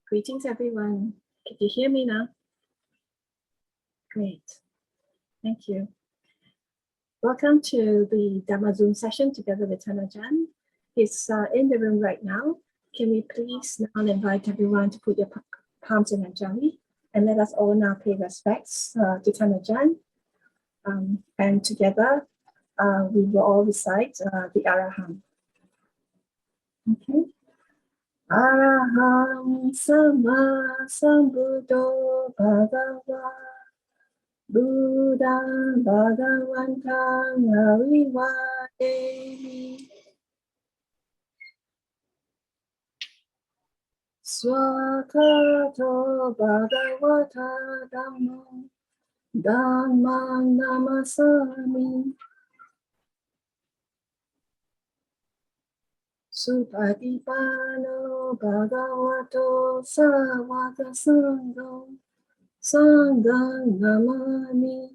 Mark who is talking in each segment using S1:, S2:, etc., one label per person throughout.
S1: Greetings, everyone. Can you hear me now? Great. Thank you. Welcome to the Dhamma Zoom session together with Ajahn. He's in the room right now. Can we please now invite everyone to put your palms in Anjali and let us all now pay respects to Ajahn. And together we will all recite the Arahant. Okay. Araham Sama Sambuddho Bhagava Buddham Bhagavantam Avivademi Swakato Bhagavata Dhammo Dhammam Namasami Supatipano Bhagavato Sawaka Sangho Sangham Namami.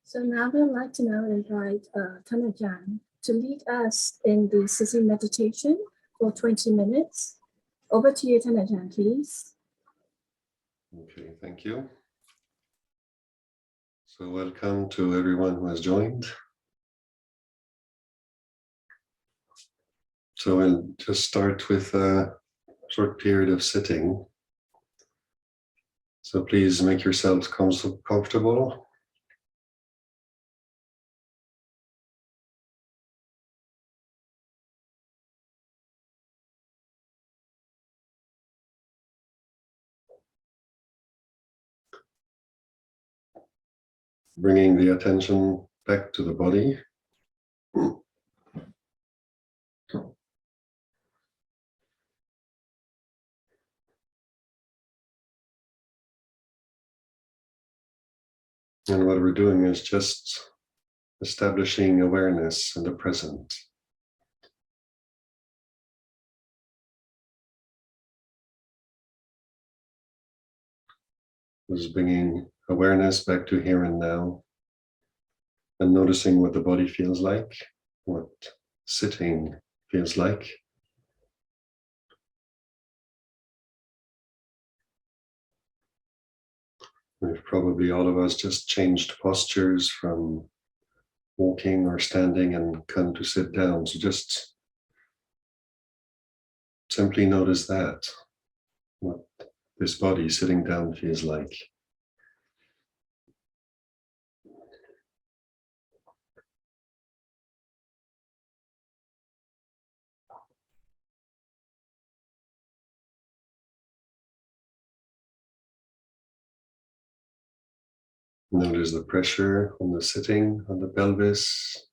S1: So now I'd like to now invite Ajahn to lead us in the sitting meditation for 20 minutes. Over to you, Ajahn, please.
S2: Okay, thank you. So welcome to everyone who has joined. So we'll just start with a short period of sitting. So please make yourselves comfortable. Bringing the attention back to the body. And what we're doing is just establishing awareness in the present. Just bringing awareness back to here and now and noticing what the body feels like, what sitting feels like. We've probably all of us just changed postures from walking or standing and come to sit down. So just simply notice that, what this body sitting down feels like. Notice the pressure on the sitting, on the pelvis,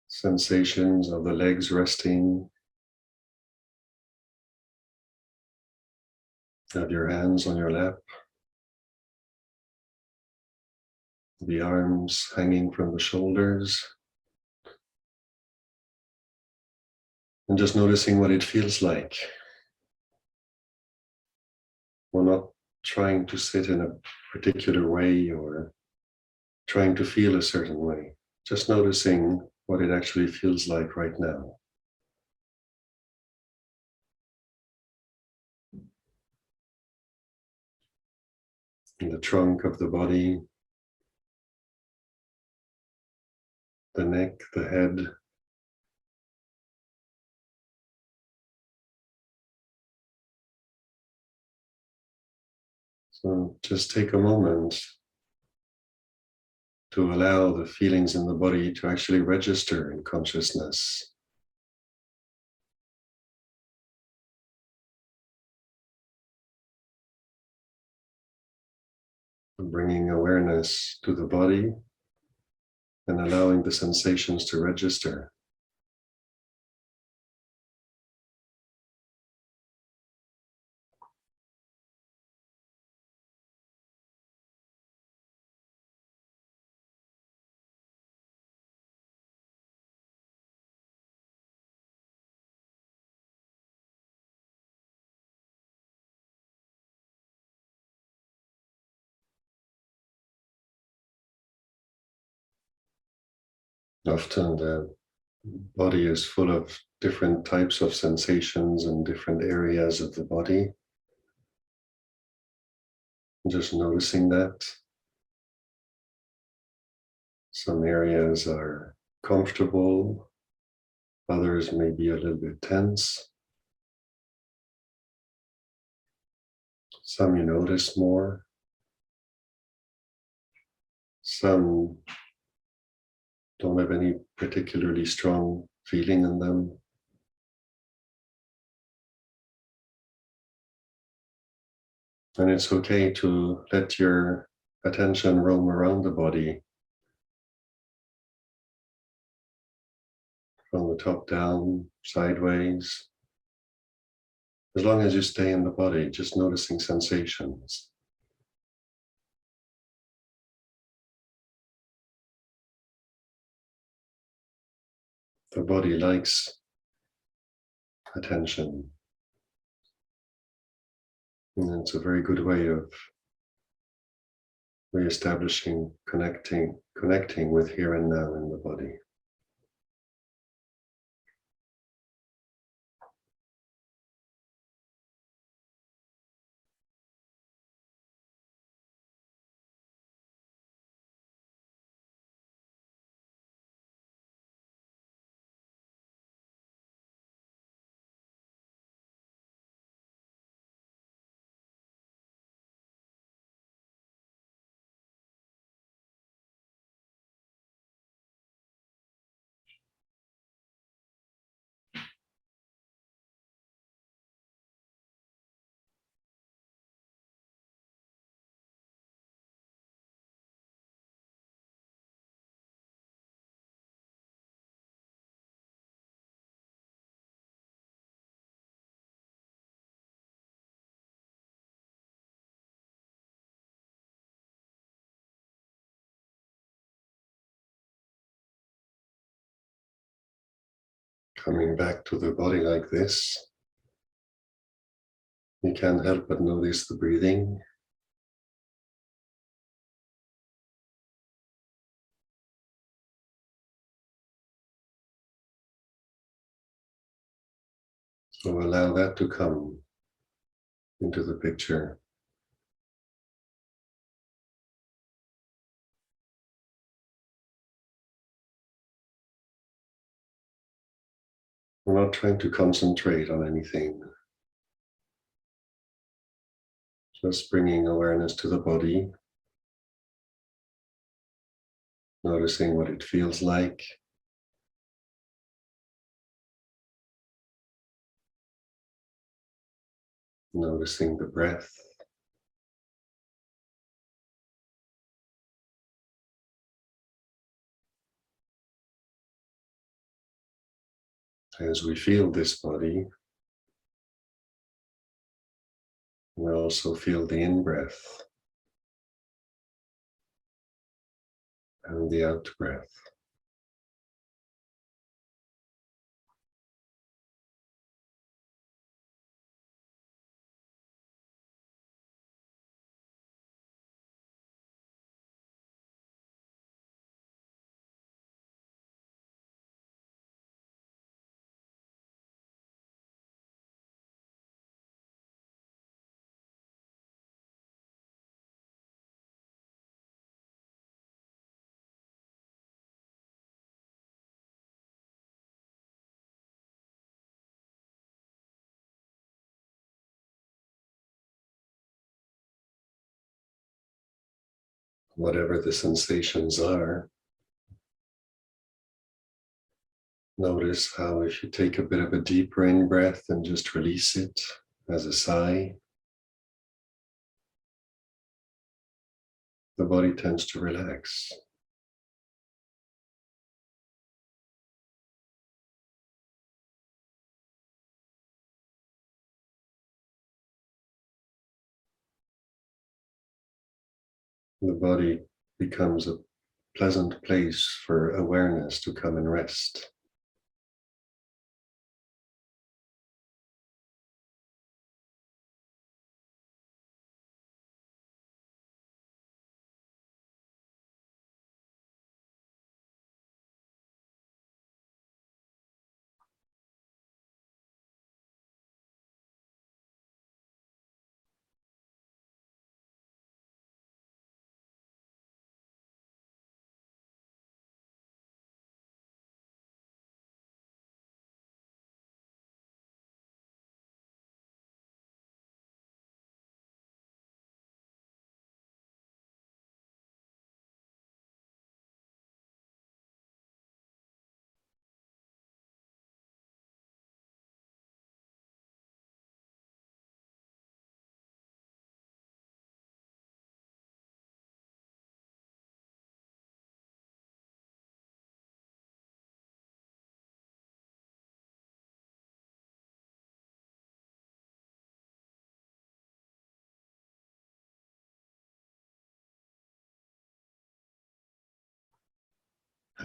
S2: sensations of the legs resting, of your hands on your lap, the arms hanging from the shoulders, and just noticing what it feels like. We're not trying to sit in a particular way or trying to feel a certain way, just noticing what it actually feels like right now. In the trunk of the body, the neck, the head, so just take a moment to allow the feelings in the body to actually register in consciousness. Bringing awareness to the body and allowing the sensations to register. Often the body is full of different types of sensations in different areas of the body. Just noticing that. Some areas are comfortable, others may be a little bit tense. Some you notice more. Some don't have any particularly strong feeling in them. And it's okay to let your attention roam around the body from the top down, sideways. As long as you stay in the body, just noticing sensations. The body likes attention. And it's a very good way of reestablishing, connecting with here and now in the body. Coming back to the body like this, you can't help but notice the breathing. So allow that to come into the picture. We're not trying to concentrate on anything. Just bringing awareness to the body, noticing what it feels like. Noticing the breath. As we feel this body, we also feel the in-breath and the out-breath. Whatever the sensations are, notice how if you take a bit of a deeper in-breath and just release it as a sigh, the body tends to relax. The body becomes a pleasant place for awareness to come and rest.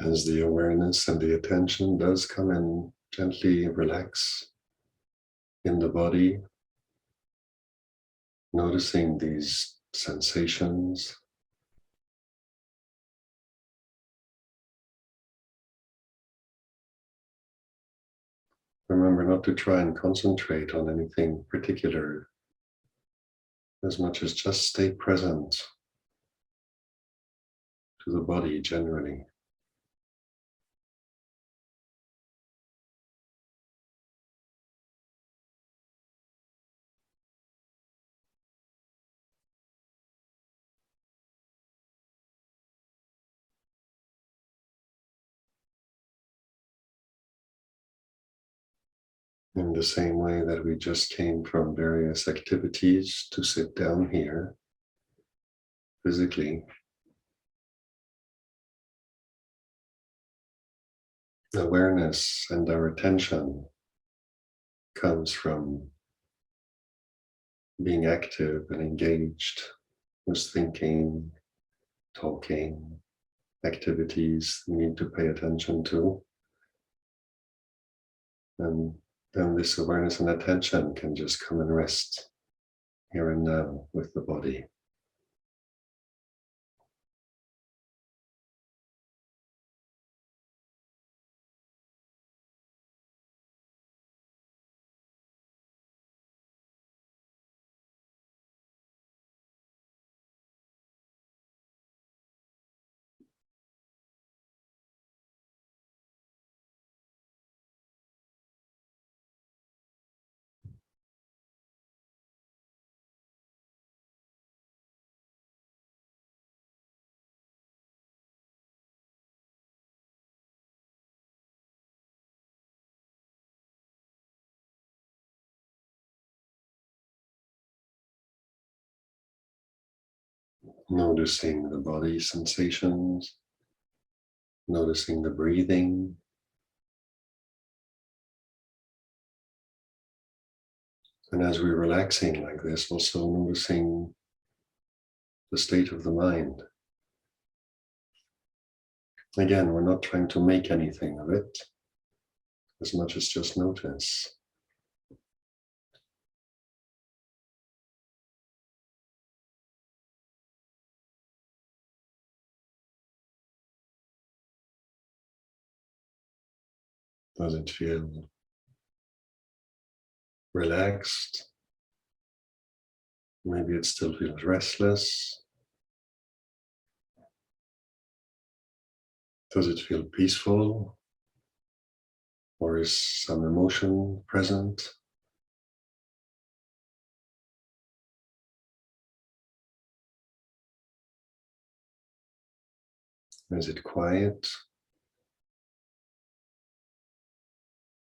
S2: As the awareness and the attention does come and gently relax in the body, noticing these sensations. Remember not to try and concentrate on anything particular, as much as just stay present to the body generally. In the same way that we just came from various activities to sit down here physically, awareness and our attention comes from being active and engaged with thinking, talking, activities we need to pay attention to. And then this awareness and attention can just come and rest here and now with the body. Noticing the body sensations, noticing the breathing, and as we're relaxing like this, also noticing the state of the mind. Again, we're not trying to make anything of it, as much as just notice. Does it feel relaxed? Maybe it still feels restless. Does it feel peaceful? Or is some emotion present? Is it quiet?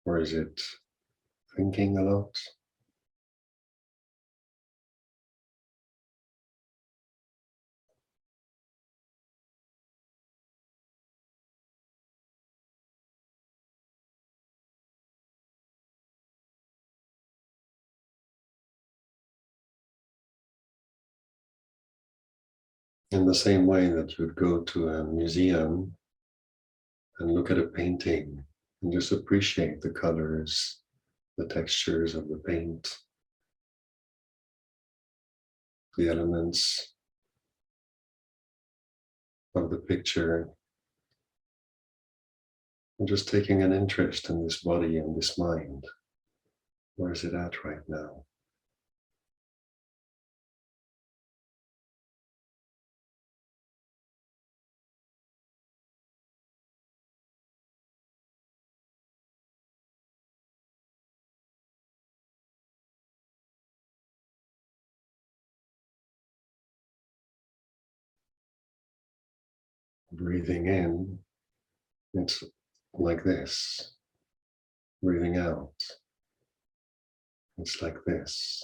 S2: Or is it thinking a lot? In the same way that you'd go to a museum and look at a painting and just appreciate the colors, the textures of the paint, the elements of the picture, and just taking an interest in this body and this mind. Where is it at right now? Breathing in, it's like this. Breathing out, it's like this.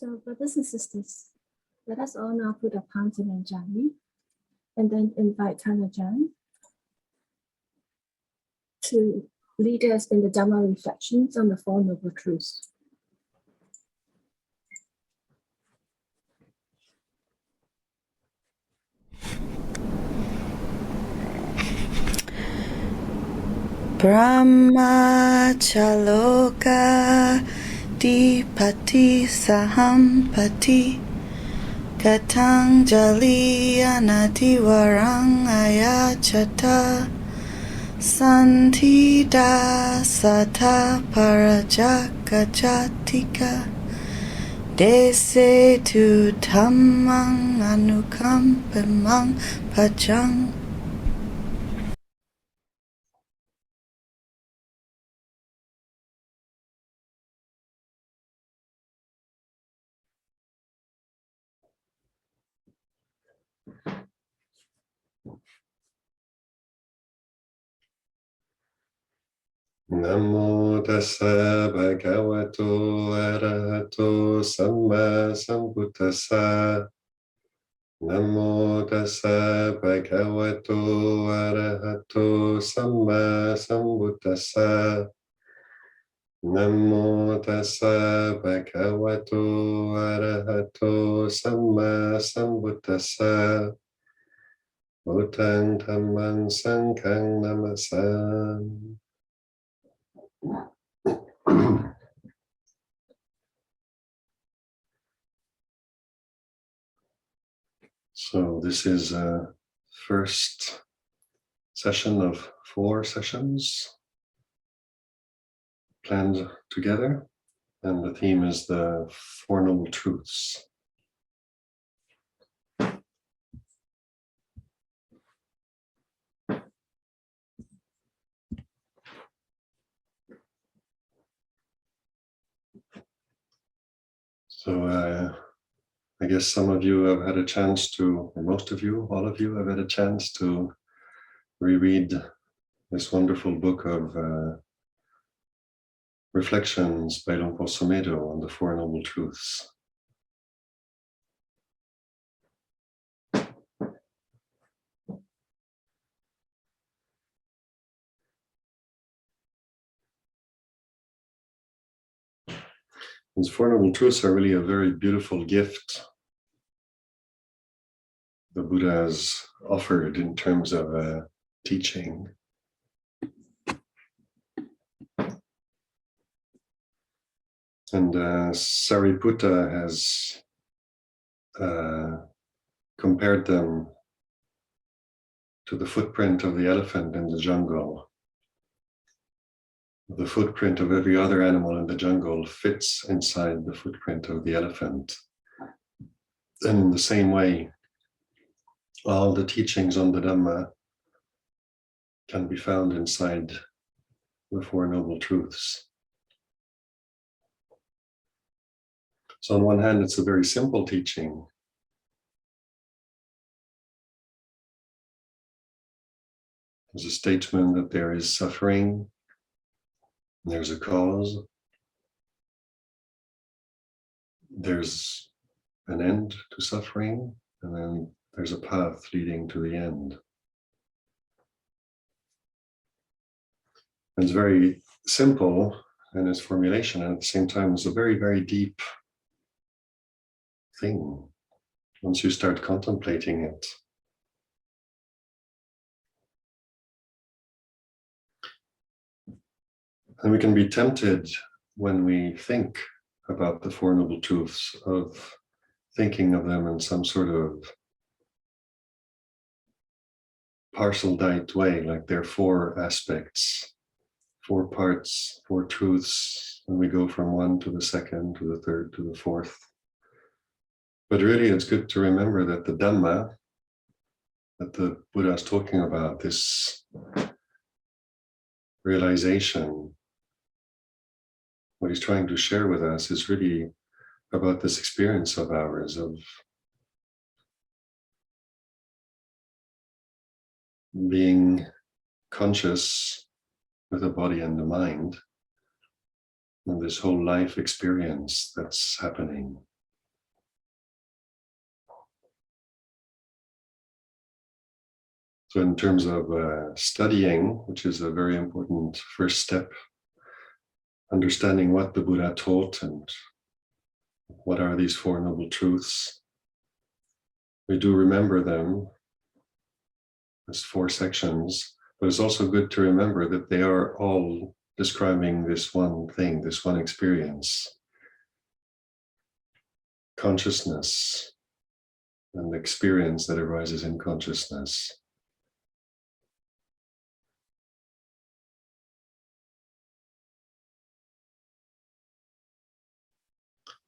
S1: So, brothers and sisters, let us all now put our palms in Anjali and then invite Tanajan to lead us in the Dhamma reflections on the Four Noble Truths.
S3: Brahmachaloka dipati sahampati katang jali anatiwarang ayachata santida sata parajakajatika dese tu dhammang anukampamang pajang.
S2: Namo tassa bhagavato arahato samma sambuddhassa. Namo tassa bhagavato arahato samma sambuddhassa. Namo tassa bhagavato arahato samma sambuddhassa. Buddhang dhammang sanghang namasami. So this is a first session of 4 sessions planned together, and the theme is the Four Noble Truths. So I guess some of you have had a chance to, or most of you, all of you have had a chance to reread this wonderful book of reflections by Luang Por Sumedho on the Four Noble Truths. These Four Noble Truths are really a very beautiful gift the Buddha has offered in terms of teaching. And Sariputta has compared them to the footprint of the elephant in the jungle. The footprint of every other animal in the jungle fits inside the footprint of the elephant. And in the same way, all the teachings on the Dhamma can be found inside the Four Noble Truths. So on one hand, it's a very simple teaching. There's a statement that there is suffering, there's a cause, there's an end to suffering, and then there's a path leading to the end. It's very simple in its formulation, and at the same time, it's a very, very deep thing once you start contemplating it. And we can be tempted when we think about the Four Noble Truths of thinking of them in some sort of parcel-diet way, like there are 4 aspects, 4 parts, 4 truths, and we go from one to the second, to the third, to the fourth. But really, it's good to remember that the Dhamma that the Buddha is talking about, this realization, what he's trying to share with us is really about this experience of ours of being conscious with the body and the mind, and this whole life experience that's happening. So in terms of studying, which is a very important first step, understanding what the Buddha taught and what are these Four Noble Truths, we do remember them as four sections, but it's also good to remember that they are all describing this one thing, this one experience, consciousness, and the experience that arises in consciousness.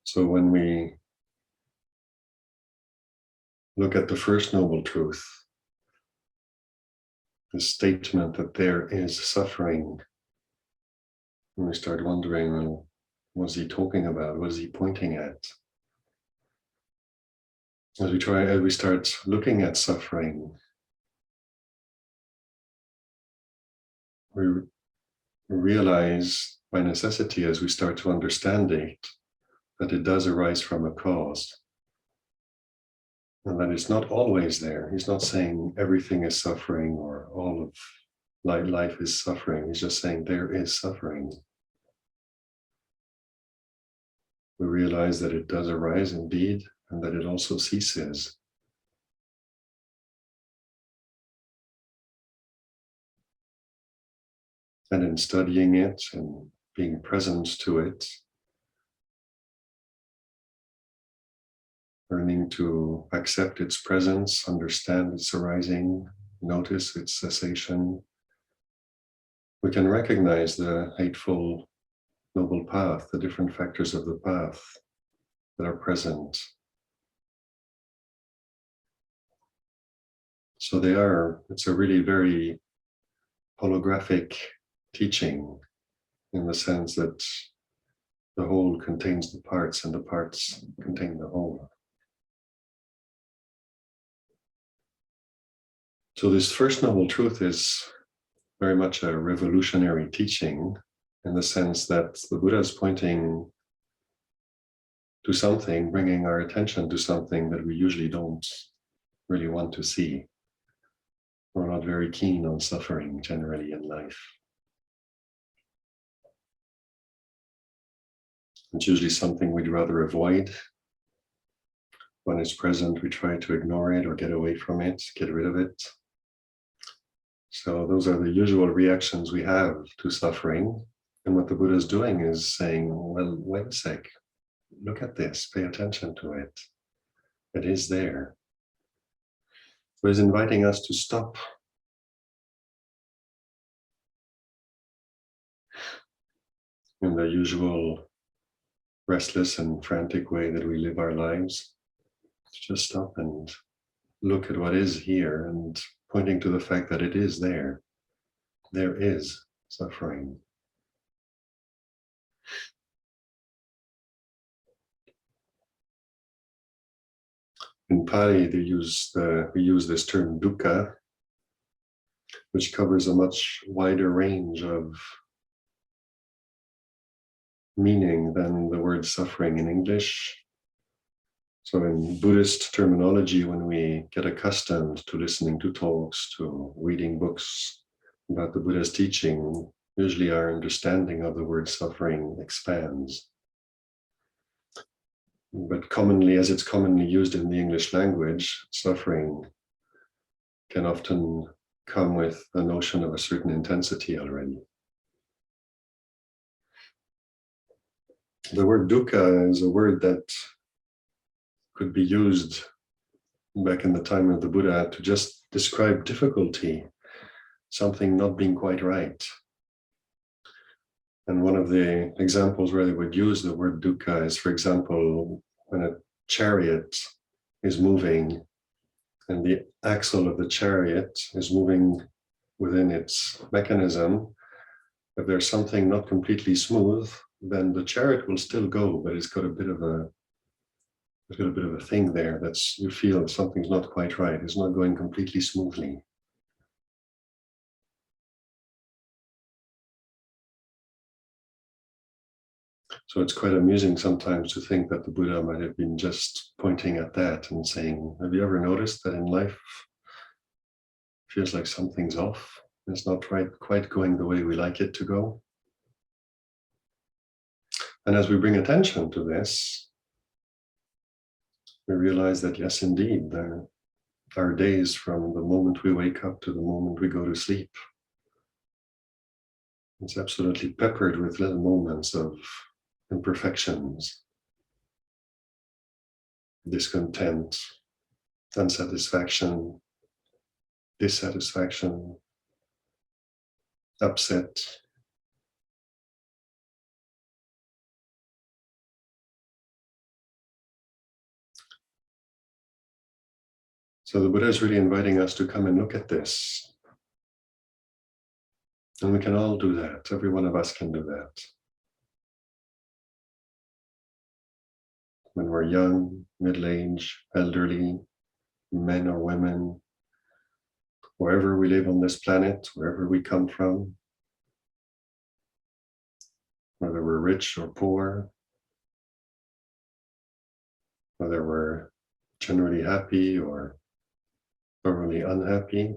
S2: So when we look at the first noble truth, the statement that there is suffering, and we start wondering, well, what's he talking about? What is he pointing at? As we start looking at suffering, we realize by necessity, as we start to understand it, that it does arise from a cause. And that it's not always there. He's not saying everything is suffering or all of life is suffering. He's just saying there is suffering. We realize that it does arise indeed, and that it also ceases. And in studying it and being present to it, learning to accept its presence, understand its arising, notice its cessation, we can recognize the Eightfold Noble Path, the different factors of the path that are present. So it's a really very holographic teaching in the sense that the whole contains the parts and the parts contain the whole. So this first noble truth is very much a revolutionary teaching in the sense that the Buddha is pointing to something, bringing our attention to something that we usually don't really want to see. We're not very keen on suffering generally in life. It's usually something we'd rather avoid. When it's present, we try to ignore it or get away from it, get rid of it. So those are the usual reactions we have to suffering. And what the Buddha is doing is saying, well, wait a sec, look at this, pay attention to it. It is there. So he's inviting us to stop. In the usual restless and frantic way that we live our lives, just stop and look at what is here and pointing to the fact that it is there. There is suffering. In Pali, we use this term Dukkha, which covers a much wider range of meaning than the word suffering in English. So in Buddhist terminology, when we get accustomed to listening to talks, to reading books about the Buddha's teaching, usually our understanding of the word suffering expands. But commonly, as it's commonly used in the English language, suffering can often come with a notion of a certain intensity already. The word dukkha is a word that could be used back in the time of the Buddha to just describe difficulty, something not being quite right. And one of the examples where they would use the word dukkha is, for example, when a chariot is moving and the axle of the chariot is moving within its mechanism. If there's something not completely smooth, then the chariot will still go, but it's got a bit of a thing there that's, you feel something's not quite right. It's not going completely smoothly. So it's quite amusing sometimes to think that the Buddha might have been just pointing at that and saying, have you ever noticed that in life, feels like something's off. It's not quite going the way we like it to go. And as we bring attention to this, we realize that yes, indeed, there are days from the moment we wake up to the moment we go to sleep. It's absolutely peppered with little moments of imperfections, discontent, unsatisfaction, dissatisfaction, upset. So the Buddha is really inviting us to come and look at this. And we can all do that. Every one of us can do that. When we're young, middle-aged, elderly, men or women, wherever we live on this planet, wherever we come from, whether we're rich or poor, whether we're generally happy or thoroughly unhappy,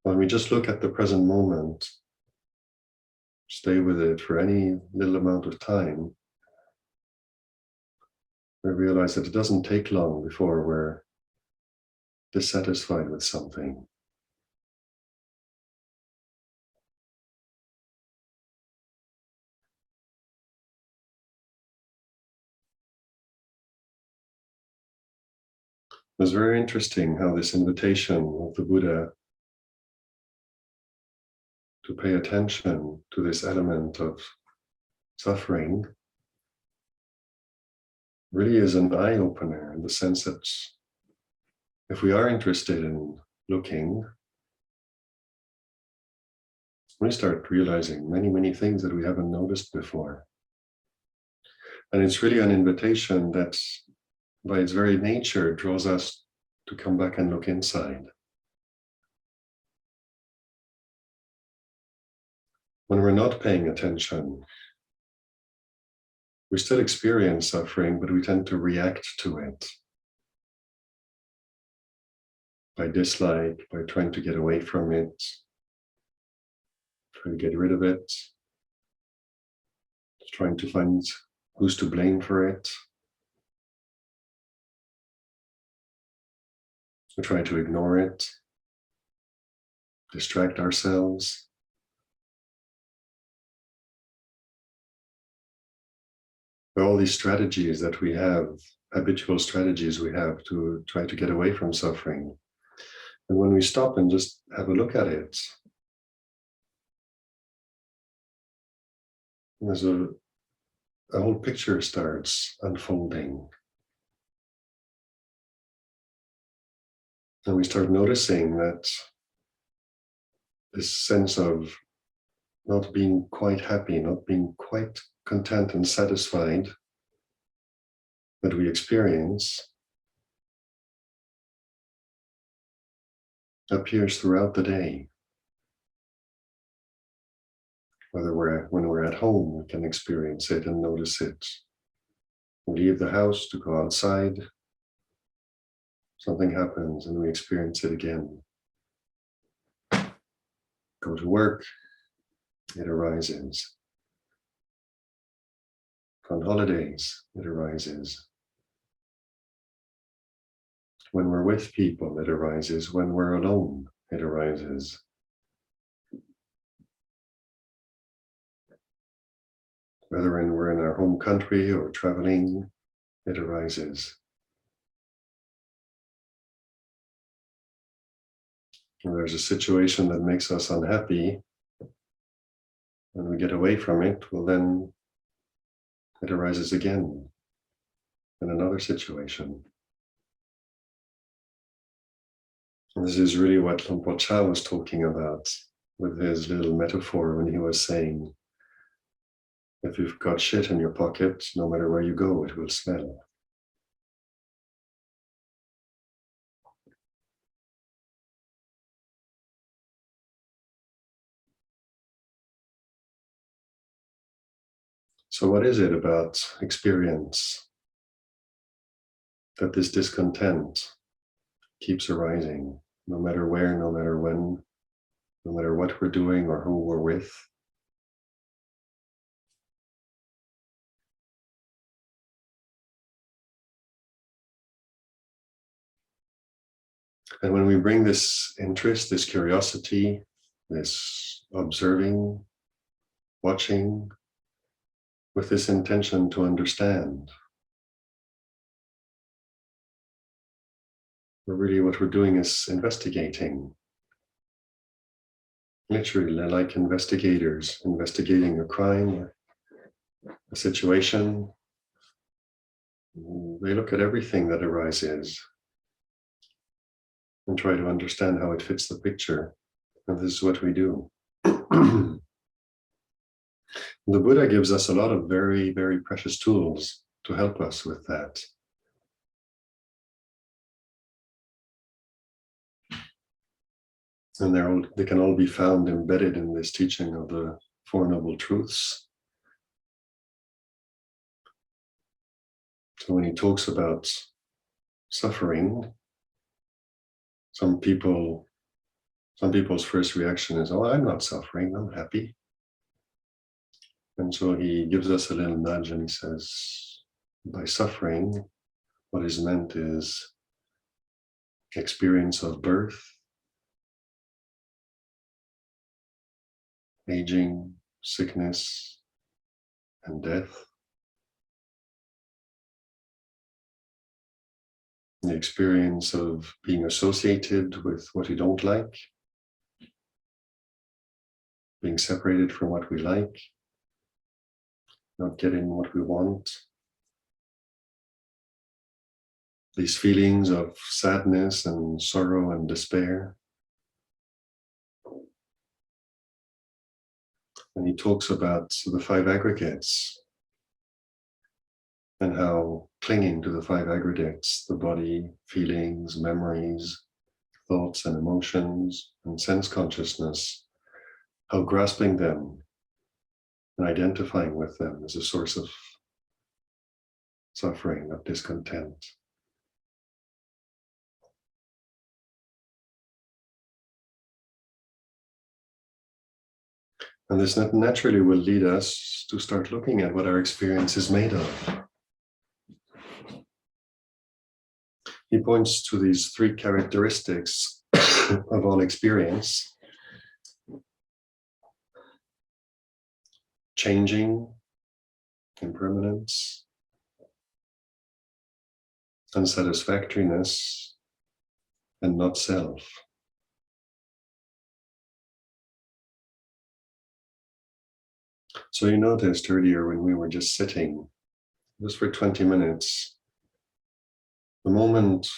S2: when we just look at the present moment, stay with it for any little amount of time, we realize that it doesn't take long before we're dissatisfied with something. It was very interesting how this invitation of the Buddha to pay attention to this element of suffering really is an eye-opener, in the sense that if we are interested in looking, we start realizing many things that we haven't noticed before. And it's really an invitation that, by its very nature, draws us to come back and look inside. When we're not paying attention, we still experience suffering, but we tend to react to it by dislike, by trying to get away from it, trying to get rid of it, trying to find who's to blame for it. We try to ignore it, distract ourselves. All these strategies that we have, habitual strategies we have to try to get away from suffering. And when we stop and just have a look at it, there's a whole picture starts unfolding. And we start noticing that this sense of not being quite happy, not being quite content and satisfied that we experience appears throughout the day. When we're at home, we can experience it and notice it. We leave the house to go outside, something happens and we experience it again. Go to work, it arises. On holidays, it arises. When we're with people, it arises. When we're alone, it arises. Whether we're in our home country or traveling, it arises. When there's a situation that makes us unhappy, and we get away from it, well then it arises again in another situation. And this is really what Luang Cha was talking about with his little metaphor when he was saying, if you've got shit in your pocket, no matter where you go, it will smell. So what is it about experience that this discontent keeps arising? no matter where, no matter when, no matter what we're doing or who we're with. And when we bring this interest, this curiosity, this observing, watching, with this intention to understand, really what we're doing is investigating. Literally, like investigators investigating a crime, a situation. They look at everything that arises and try to understand how it fits the picture. And this is what we do. The Buddha gives us a lot of very, very precious tools to help us with that. And they can all be found embedded in this teaching of the Four Noble Truths. So when he talks about suffering, some people's first reaction is, oh, I'm not suffering, I'm happy. And so he gives us a little nudge and he says, by suffering, what is meant is experience of birth, aging, sickness, and death. The experience of being associated with what we don't like, being separated from what we like, not getting what we want. These feelings of sadness and sorrow and despair. And he talks about the five aggregates and how clinging to the five aggregates, the body, feelings, memories, thoughts and emotions, and sense consciousness, how grasping them and identifying with them is a source of suffering, of discontent. And this naturally will lead us to start looking at what our experience is made of. He points to these three characteristics of all experience: changing, impermanence, unsatisfactoriness, and not self. So you noticed earlier when we were just sitting, just for 20 minutes, the moment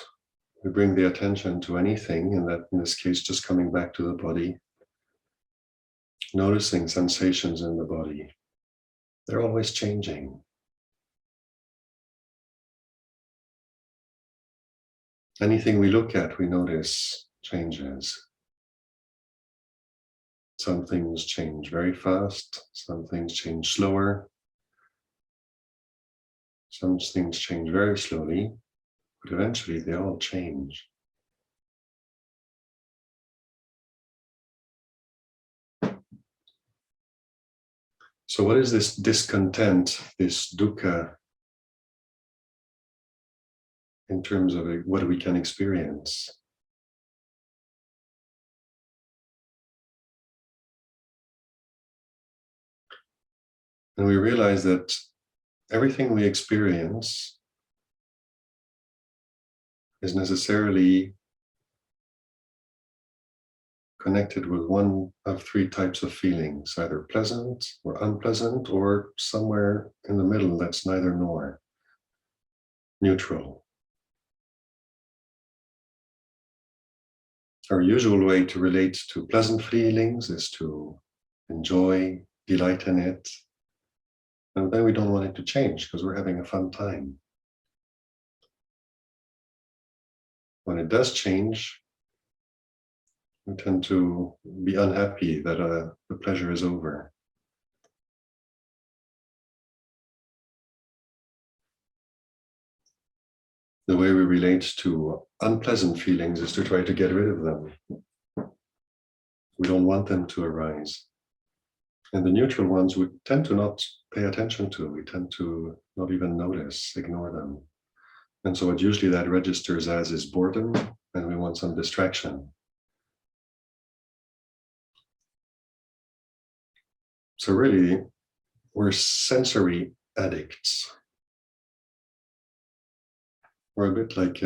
S2: we bring the attention to anything, and that in this case just coming back to the body, noticing sensations in the body, they're always changing. Anything we look at, we notice changes. Some things change very fast, some things change slower, some things change very slowly, but eventually they all change. So what is this discontent, this dukkha, in terms of what we can experience? And we realize that everything we experience is necessarily connected with one of three types of feelings, either pleasant or unpleasant, or somewhere in the middle that's neither nor, neutral. Our usual way to relate to pleasant feelings is to enjoy, delight in it, and then we don't want it to change because we're having a fun time. When it does change, we tend to be unhappy that the pleasure is over. The way we relate to unpleasant feelings is to try to get rid of them. We don't want them to arise. And the neutral ones we tend to not pay attention to. We tend to not even notice, ignore them. And so what usually that registers as is boredom, and we want some distraction. So really, we're sensory addicts. We're a bit like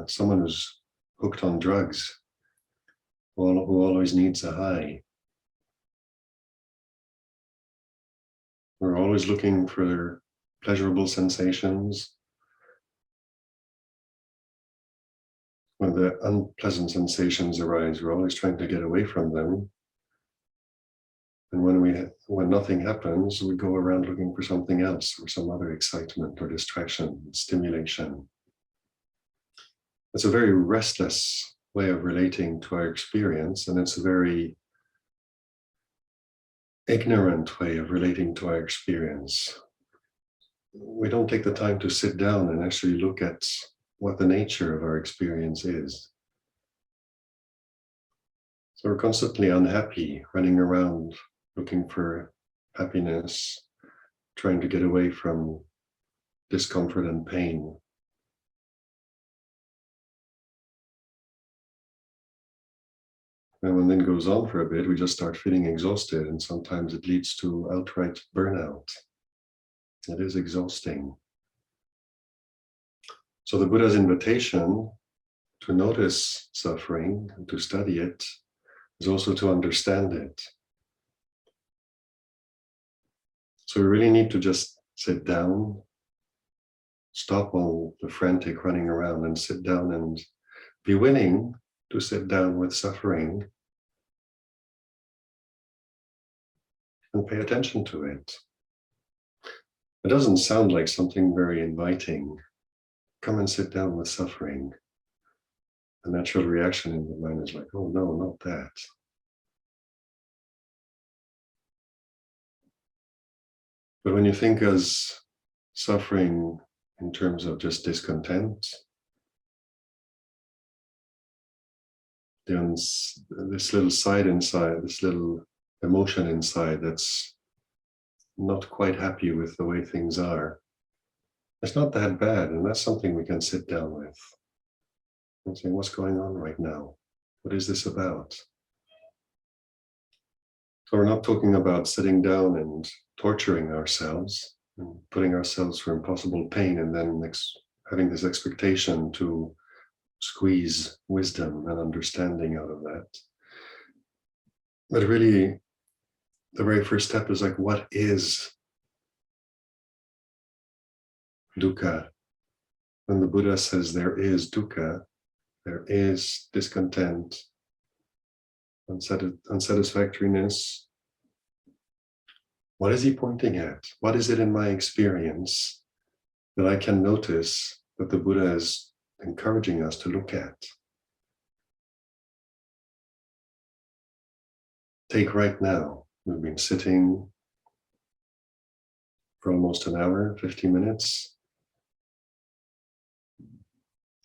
S2: someone who's hooked on drugs, who always needs a high. We're always looking for pleasurable sensations. When the unpleasant sensations arise, we're always trying to get away from them. And when nothing happens, we go around looking for something else, or some other excitement or distraction, stimulation. It's a very restless way of relating to our experience, and it's a very ignorant way of relating to our experience. We don't take the time to sit down and actually look at what the nature of our experience is. So we're constantly unhappy, running around looking for happiness, trying to get away from discomfort and pain. And when it goes on for a bit, we just start feeling exhausted, and sometimes it leads to outright burnout. It is exhausting. So the Buddha's invitation to notice suffering and to study it is also to understand it. So we really need to just sit down, stop all the frantic running around, and sit down and be willing to sit down with suffering and pay attention to it. It doesn't sound like something very inviting. Come and sit down with suffering. The natural reaction in the mind is like, oh no, not that. But when you think as suffering in terms of just discontent, this little side inside, this little emotion inside that's not quite happy with the way things are, it's not that bad, and that's something we can sit down with and say, what's going on right now? What is this about? So we're not talking about sitting down and torturing ourselves and putting ourselves through impossible pain and then having this expectation to squeeze wisdom and understanding out of that. But really, the very first step is like, what is dukkha? When the Buddha says there is dukkha, there is discontent, unsatisfactoriness, what is he pointing at? What is it in my experience that I can notice that the Buddha is encouraging us to look at? Take right now. We've been sitting for almost an hour, 50 minutes.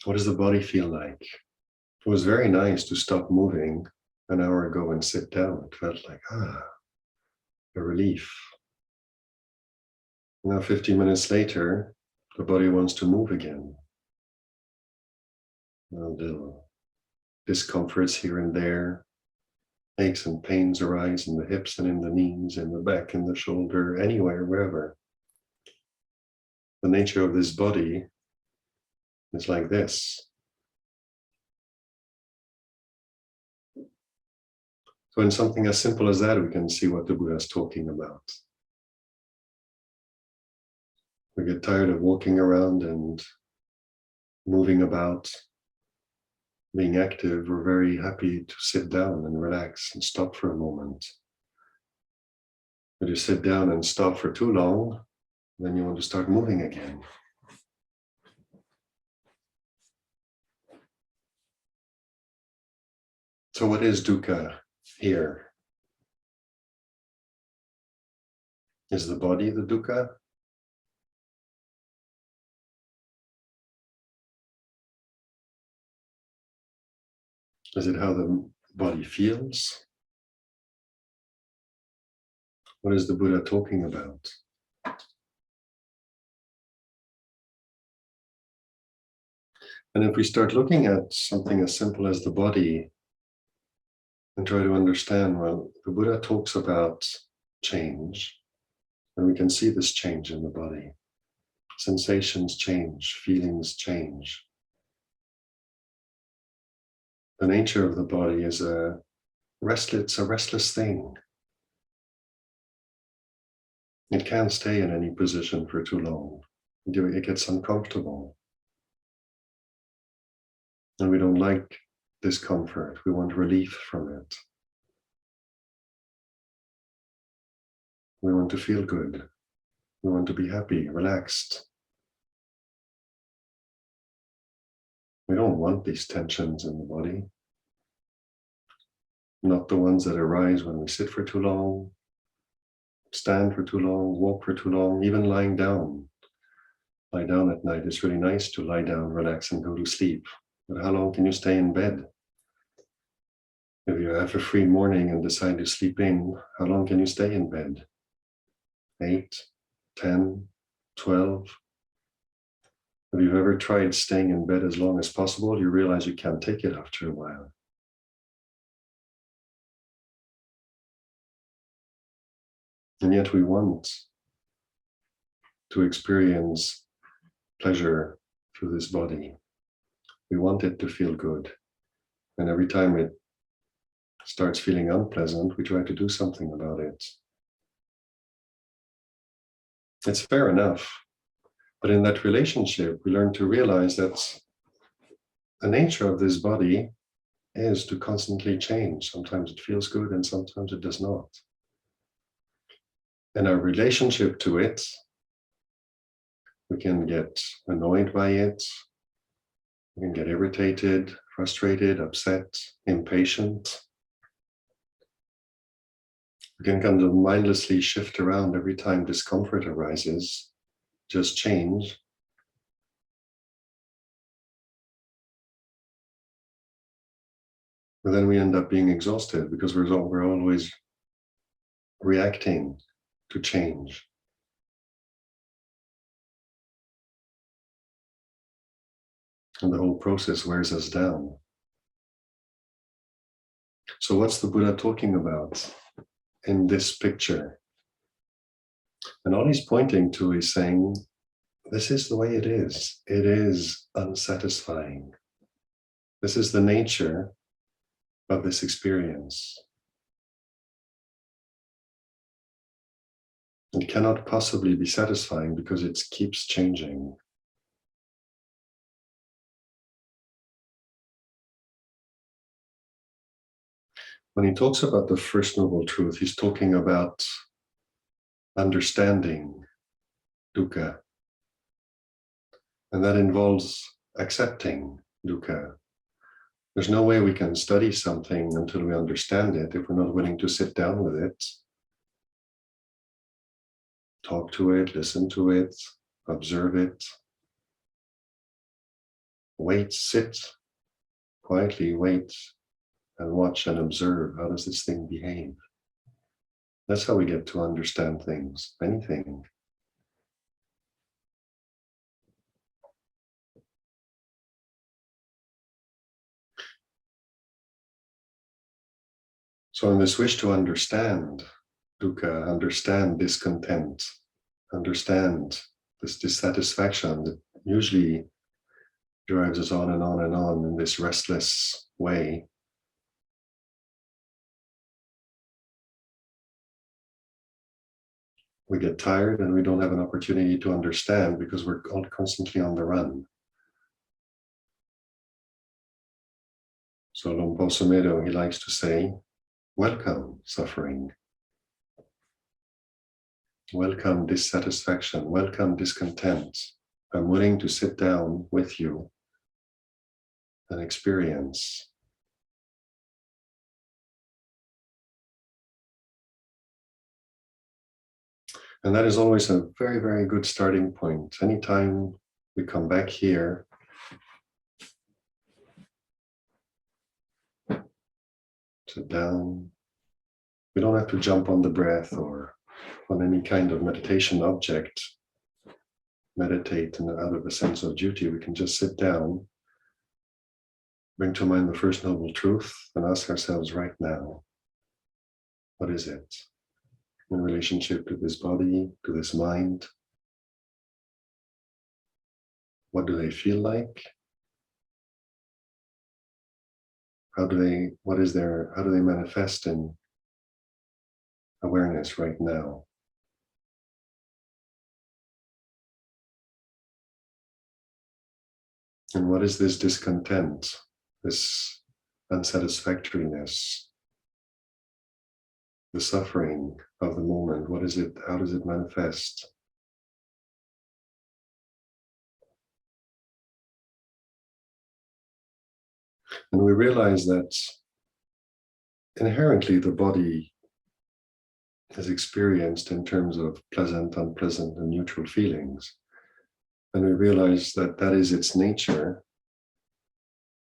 S2: What does the body feel like? It was very nice to stop moving an hour ago and sit down. It felt like, a relief. Now 50 minutes later, the body wants to move again. Little discomforts here and there. Aches and pains arise in the hips and in the knees, in the back, in the shoulder, anywhere, wherever. The nature of this body is like this. So in something as simple as that, we can see what the Buddha is talking about. We get tired of walking around and moving about, being active. We're very happy to sit down and relax and stop for a moment. But you sit down and stop for too long, then you want to start moving again. So what is dukkha here? Is the body the dukkha? Is it how the body feels? What is the Buddha talking about? And if we start looking at something as simple as the body and try to understand, well, the Buddha talks about change, and we can see this change in the body. Sensations change, feelings change. The nature of the body is a restless thing. It can't stay in any position for too long. It gets uncomfortable. And we don't like discomfort. We want relief from it. We want to feel good. We want to be happy, relaxed. We don't want these tensions in the body. Not the ones that arise when we sit for too long, stand for too long, walk for too long, even lying down. Lie down at night. It's really nice to lie down, relax, and go to sleep. But how long can you stay in bed? If you have a free morning and decide to sleep in, how long can you stay in bed? 8, 10, 12? If you've ever tried staying in bed as long as possible, you realize you can't take it after a while. And yet we want to experience pleasure through this body. We want it to feel good. And every time it starts feeling unpleasant, we try to do something about it. It's fair enough. But in that relationship, we learn to realize that the nature of this body is to constantly change. Sometimes it feels good and sometimes it does not. And our relationship to it, we can get annoyed by it, we can get irritated, frustrated, upset, impatient. We can kind of mindlessly shift around every time discomfort arises, just change. But then we end up being exhausted because we're always reacting to change. And the whole process wears us down. So what's the Buddha talking about in this picture? And all he's pointing to is saying, this is the way it is. It is unsatisfying. This is the nature of this experience. It cannot possibly be satisfying because it keeps changing. When he talks about the first noble truth, he's talking about understanding dukkha. And that involves accepting dukkha. There's no way we can study something until we understand it if we're not willing to sit down with it, talk to it, listen to it, observe it, wait, sit, quietly wait, and watch and observe. How does this thing behave? That's how we get to understand things, anything. So in this wish to understand dukkha, understand discontent, understand this dissatisfaction that usually drives us on and on and on in this restless way, we get tired and we don't have an opportunity to understand because we're constantly on the run. So Lompo Somedo, he likes to say, welcome suffering. Welcome dissatisfaction, welcome discontent. I'm willing to sit down with you and experience. And that is always a very, very good starting point. Anytime we come back here, sit down. We don't have to jump on the breath or on any kind of meditation object, meditate out of a sense of duty. We can just sit down, bring to mind the first noble truth, and ask ourselves right now, what is it in relationship to this body, to this mind? What do they feel like? How do they manifest in awareness right now? And what is this discontent, this unsatisfactoriness, the suffering of the moment? What is it? How does it manifest? And we realize that inherently the body is experienced in terms of pleasant, unpleasant, and neutral feelings. And we realize that that is its nature.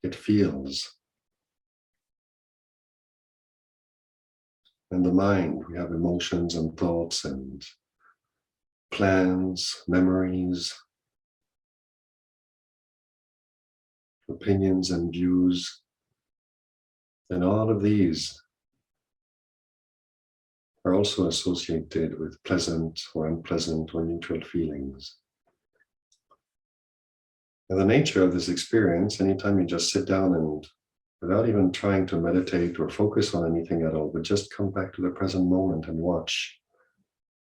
S2: It feels. And the mind, we have emotions and thoughts and plans, memories, opinions and views. And all of these are also associated with pleasant or unpleasant or neutral feelings. And the nature of this experience, anytime you just sit down and without even trying to meditate or focus on anything at all, but just come back to the present moment and watch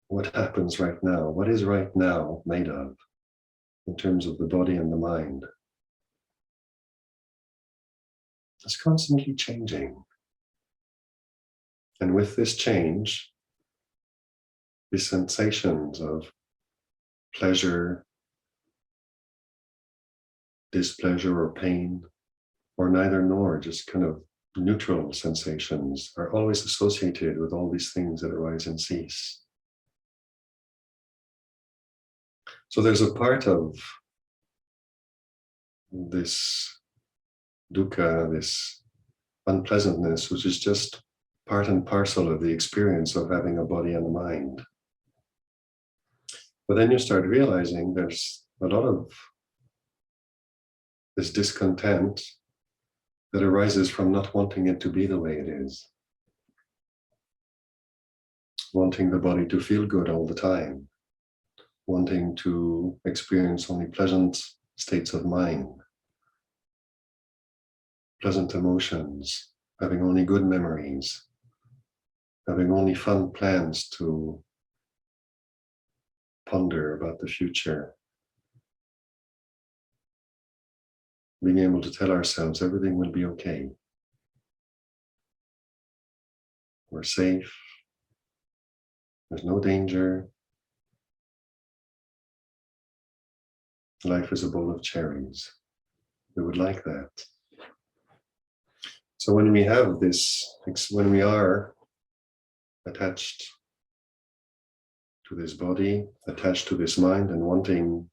S2: what happens right now. What is right now made of in terms of the body and the mind? It's constantly changing. And with this change, these sensations of pleasure, displeasure, or pain, or neither nor, just kind of neutral sensations, are always associated with all these things that arise and cease. So there's a part of this dukkha, this unpleasantness, which is just part and parcel of the experience of having a body and a mind. But then you start realizing there's a lot of this discontent that arises from not wanting it to be the way it is. Wanting the body to feel good all the time. Wanting to experience only pleasant states of mind. Pleasant emotions. Having only good memories. Having only fun plans to ponder about the future. Being able to tell ourselves everything will be okay. We're safe. There's no danger. Life is a bowl of cherries. We would like that. So when we have this, when we are attached to this body, attached to this mind, and wanting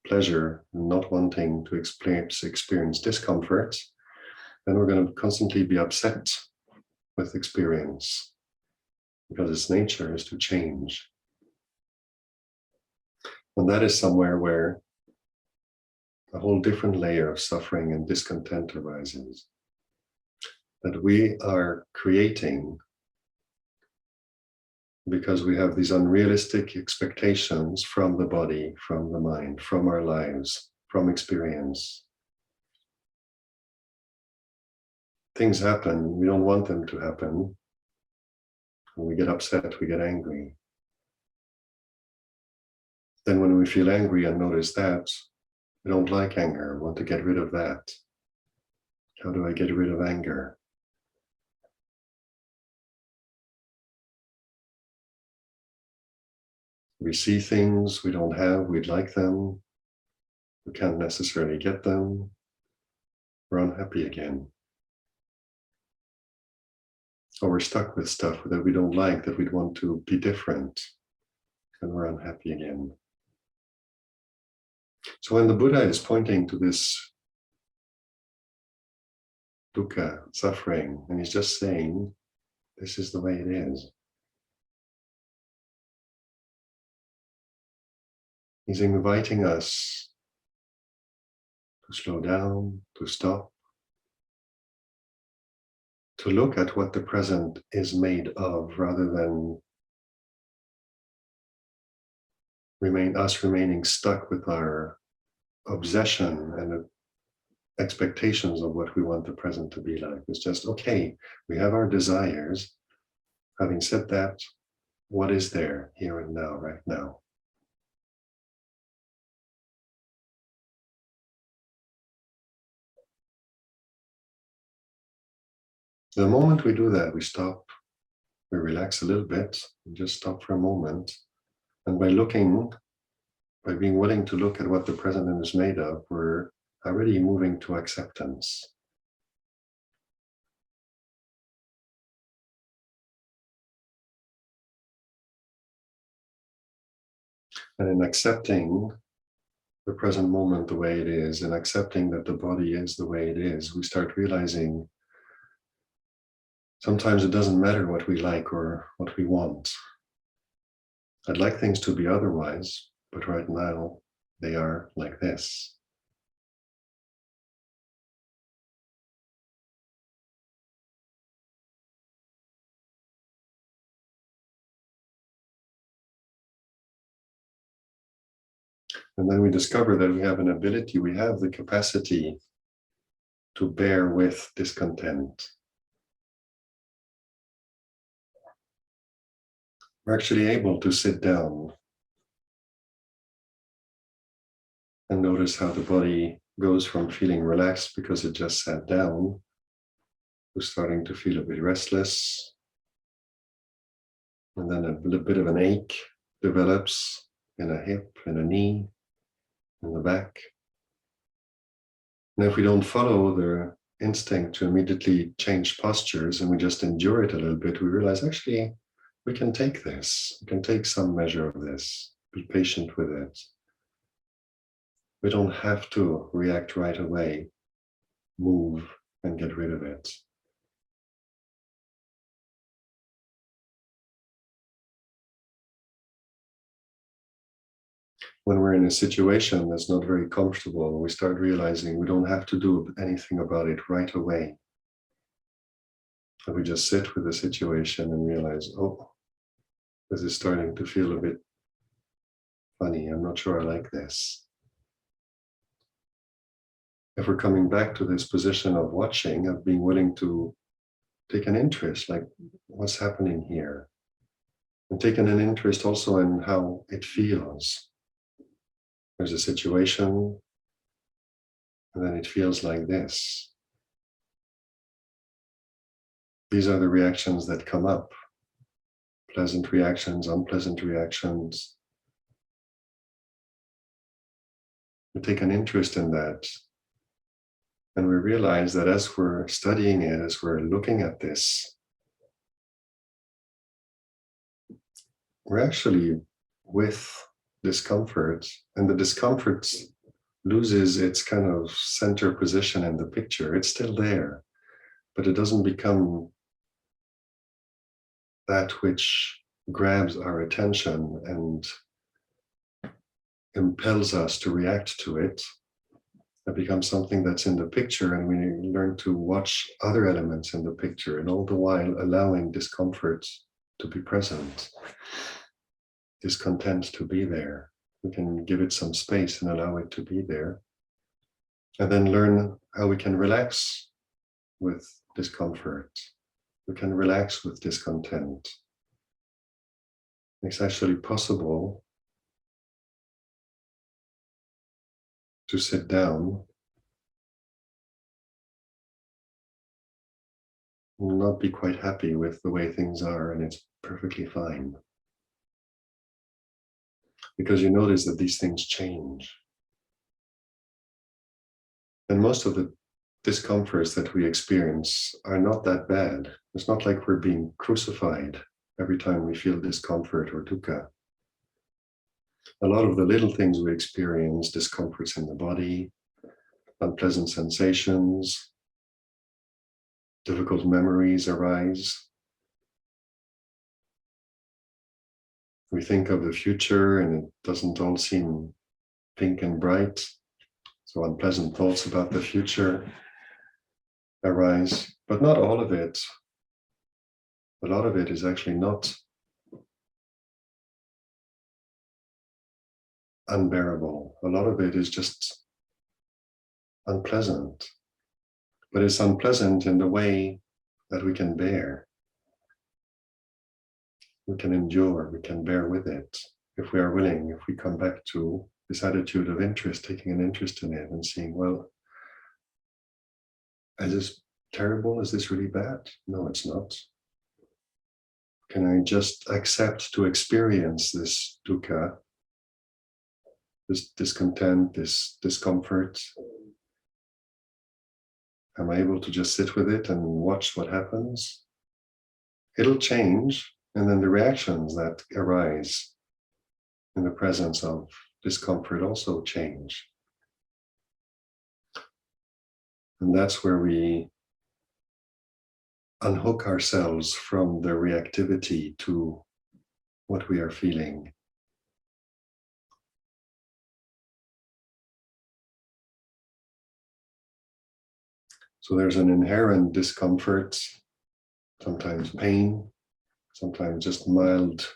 S2: pleasure, and not wanting to experience discomfort, then we're going to constantly be upset with experience, because its nature is to change. And that is somewhere where a whole different layer of suffering and discontent arises, that we are creating because we have these unrealistic expectations from the body, from the mind, from our lives, from experience. Things happen, we don't want them to happen. When we get upset, we get angry. Then when we feel angry and notice that, we don't like anger, we want to get rid of that. How do I get rid of anger? We see things we don't have, we'd like them, we can't necessarily get them, we're unhappy again. Or we're stuck with stuff that we don't like, that we'd want to be different, and we're unhappy again. So when the Buddha is pointing to this dukkha, suffering, and he's just saying, this is the way it is. He's inviting us to slow down, to stop, to look at what the present is made of, rather than remaining stuck with our obsession and expectations of what we want the present to be like. It's just, okay, we have our desires. Having said that, what is there here and now, right now? The moment we do that, we stop, we relax a little bit, and just stop for a moment. And by being willing to look at what the present is made of, we're already moving to acceptance. And in accepting the present moment the way it is, and accepting that the body is the way it is, we start realizing sometimes it doesn't matter what we like or what we want. I'd like things to be otherwise, but right now they are like this. And then we discover that we have an ability, we have the capacity to bear with discontent. We're actually able to sit down and notice how the body goes from feeling relaxed because it just sat down to starting to feel a bit restless. And then a little bit of an ache develops in a hip, in a knee, in the back. And if we don't follow the instinct to immediately change postures and we just endure it a little bit, we realize actually we can take this, we can take some measure of this, be patient with it. We don't have to react right away, move and get rid of it. When we're in a situation that's not very comfortable, we start realizing we don't have to do anything about it right away. And we just sit with the situation and realize, oh, this is starting to feel a bit funny. I'm not sure I like this. If we're coming back to this position of watching, of being willing to take an interest, like what's happening here, and taking an interest also in how it feels. There's a situation, and then it feels like this. These are the reactions that come up. Pleasant reactions, unpleasant reactions. We take an interest in that. And we realize that as we're studying it, as we're looking at this, we're actually with discomfort, and the discomfort loses its kind of center position in the picture. It's still there, but it doesn't become that which grabs our attention and impels us to react to it. It becomes something that's in the picture, and we learn to watch other elements in the picture, and all the while allowing discomfort to be present, discontent to be there. We can give it some space and allow it to be there, and then learn how we can relax with discomfort. We can relax with discontent. It's actually possible to sit down and not be quite happy with the way things are, and it's perfectly fine. Because you notice that these things change. And most of the discomforts that we experience are not that bad. It's not like we're being crucified every time we feel discomfort or dukkha. A lot of the little things we experience, discomforts in the body, unpleasant sensations, difficult memories arise. We think of the future and it doesn't all seem pink and bright. So unpleasant thoughts about the future arise, but not all of it. A lot of it is actually not unbearable. A lot of it is just unpleasant, but it's unpleasant in the way that we can bear. We can endure, we can bear with it if we are willing, if we come back to this attitude of interest, taking an interest in it and seeing, well, is this terrible? Is this really bad? No, it's not. Can I just accept to experience this dukkha, this discontent, this discomfort? Am I able to just sit with it and watch what happens? It'll change, and then the reactions that arise in the presence of discomfort also change. And that's where we unhook ourselves from the reactivity to what we are feeling. So there's an inherent discomfort, sometimes pain, sometimes just mild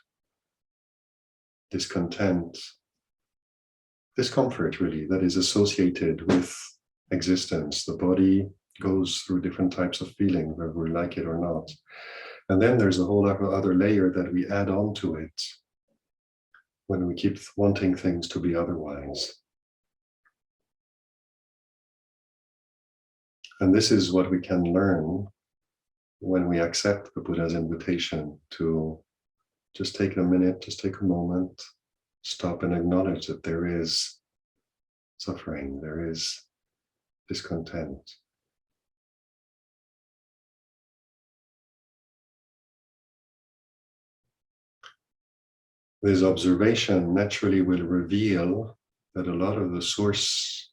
S2: discontent, discomfort really, that is associated with existence. The body goes through different types of feeling, whether we like it or not. And then there's a whole other layer that we add on to it when we keep wanting things to be otherwise. And this is what we can learn when we accept the Buddha's invitation to just take a minute, just take a moment, stop and acknowledge that there is suffering, there is discontent. This observation naturally will reveal that a lot of the source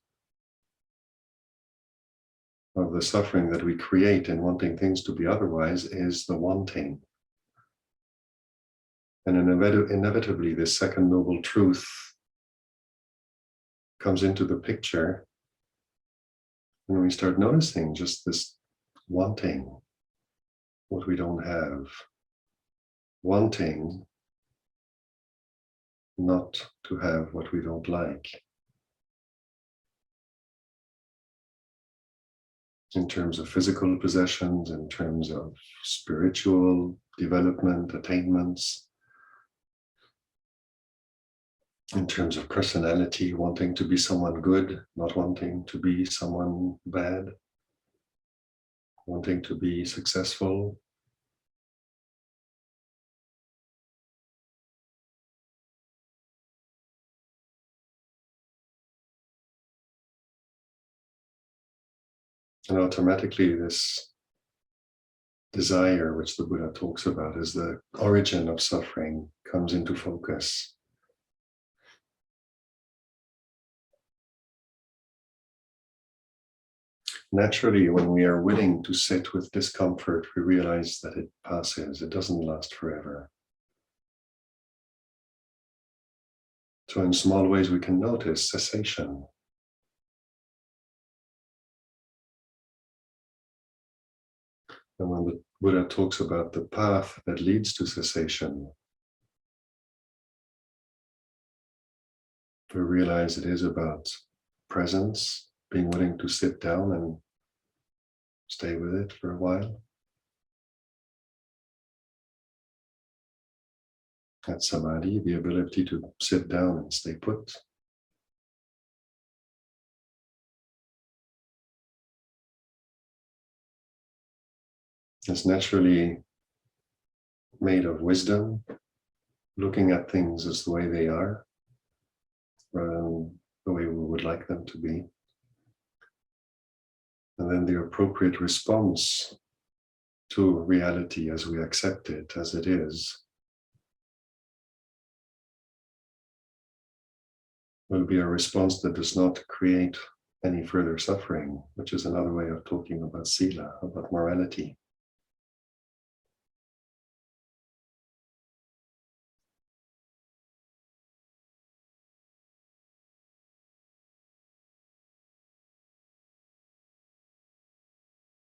S2: of the suffering that we create in wanting things to be otherwise is the wanting. And inevitably, this second noble truth comes into the picture when we start noticing just this wanting what we don't have, wanting not to have what we don't like. In terms of physical possessions, in terms of spiritual development, attainments, in terms of personality, wanting to be someone good, not wanting to be someone bad, wanting to be successful. And automatically this desire, which the Buddha talks about as the origin of suffering, comes into focus. Naturally, when we are willing to sit with discomfort, we realize that it passes, it doesn't last forever. So in small ways, we can notice cessation. And when the Buddha talks about the path that leads to cessation, we realize it is about presence, being willing to sit down and stay with it for a while. At samadhi, the ability to sit down and stay put. It's naturally made of wisdom, looking at things as the way they are, rather than the way we would like them to be. And then the appropriate response to reality as we accept it as it is will be a response that does not create any further suffering, which is another way of talking about sila, about morality.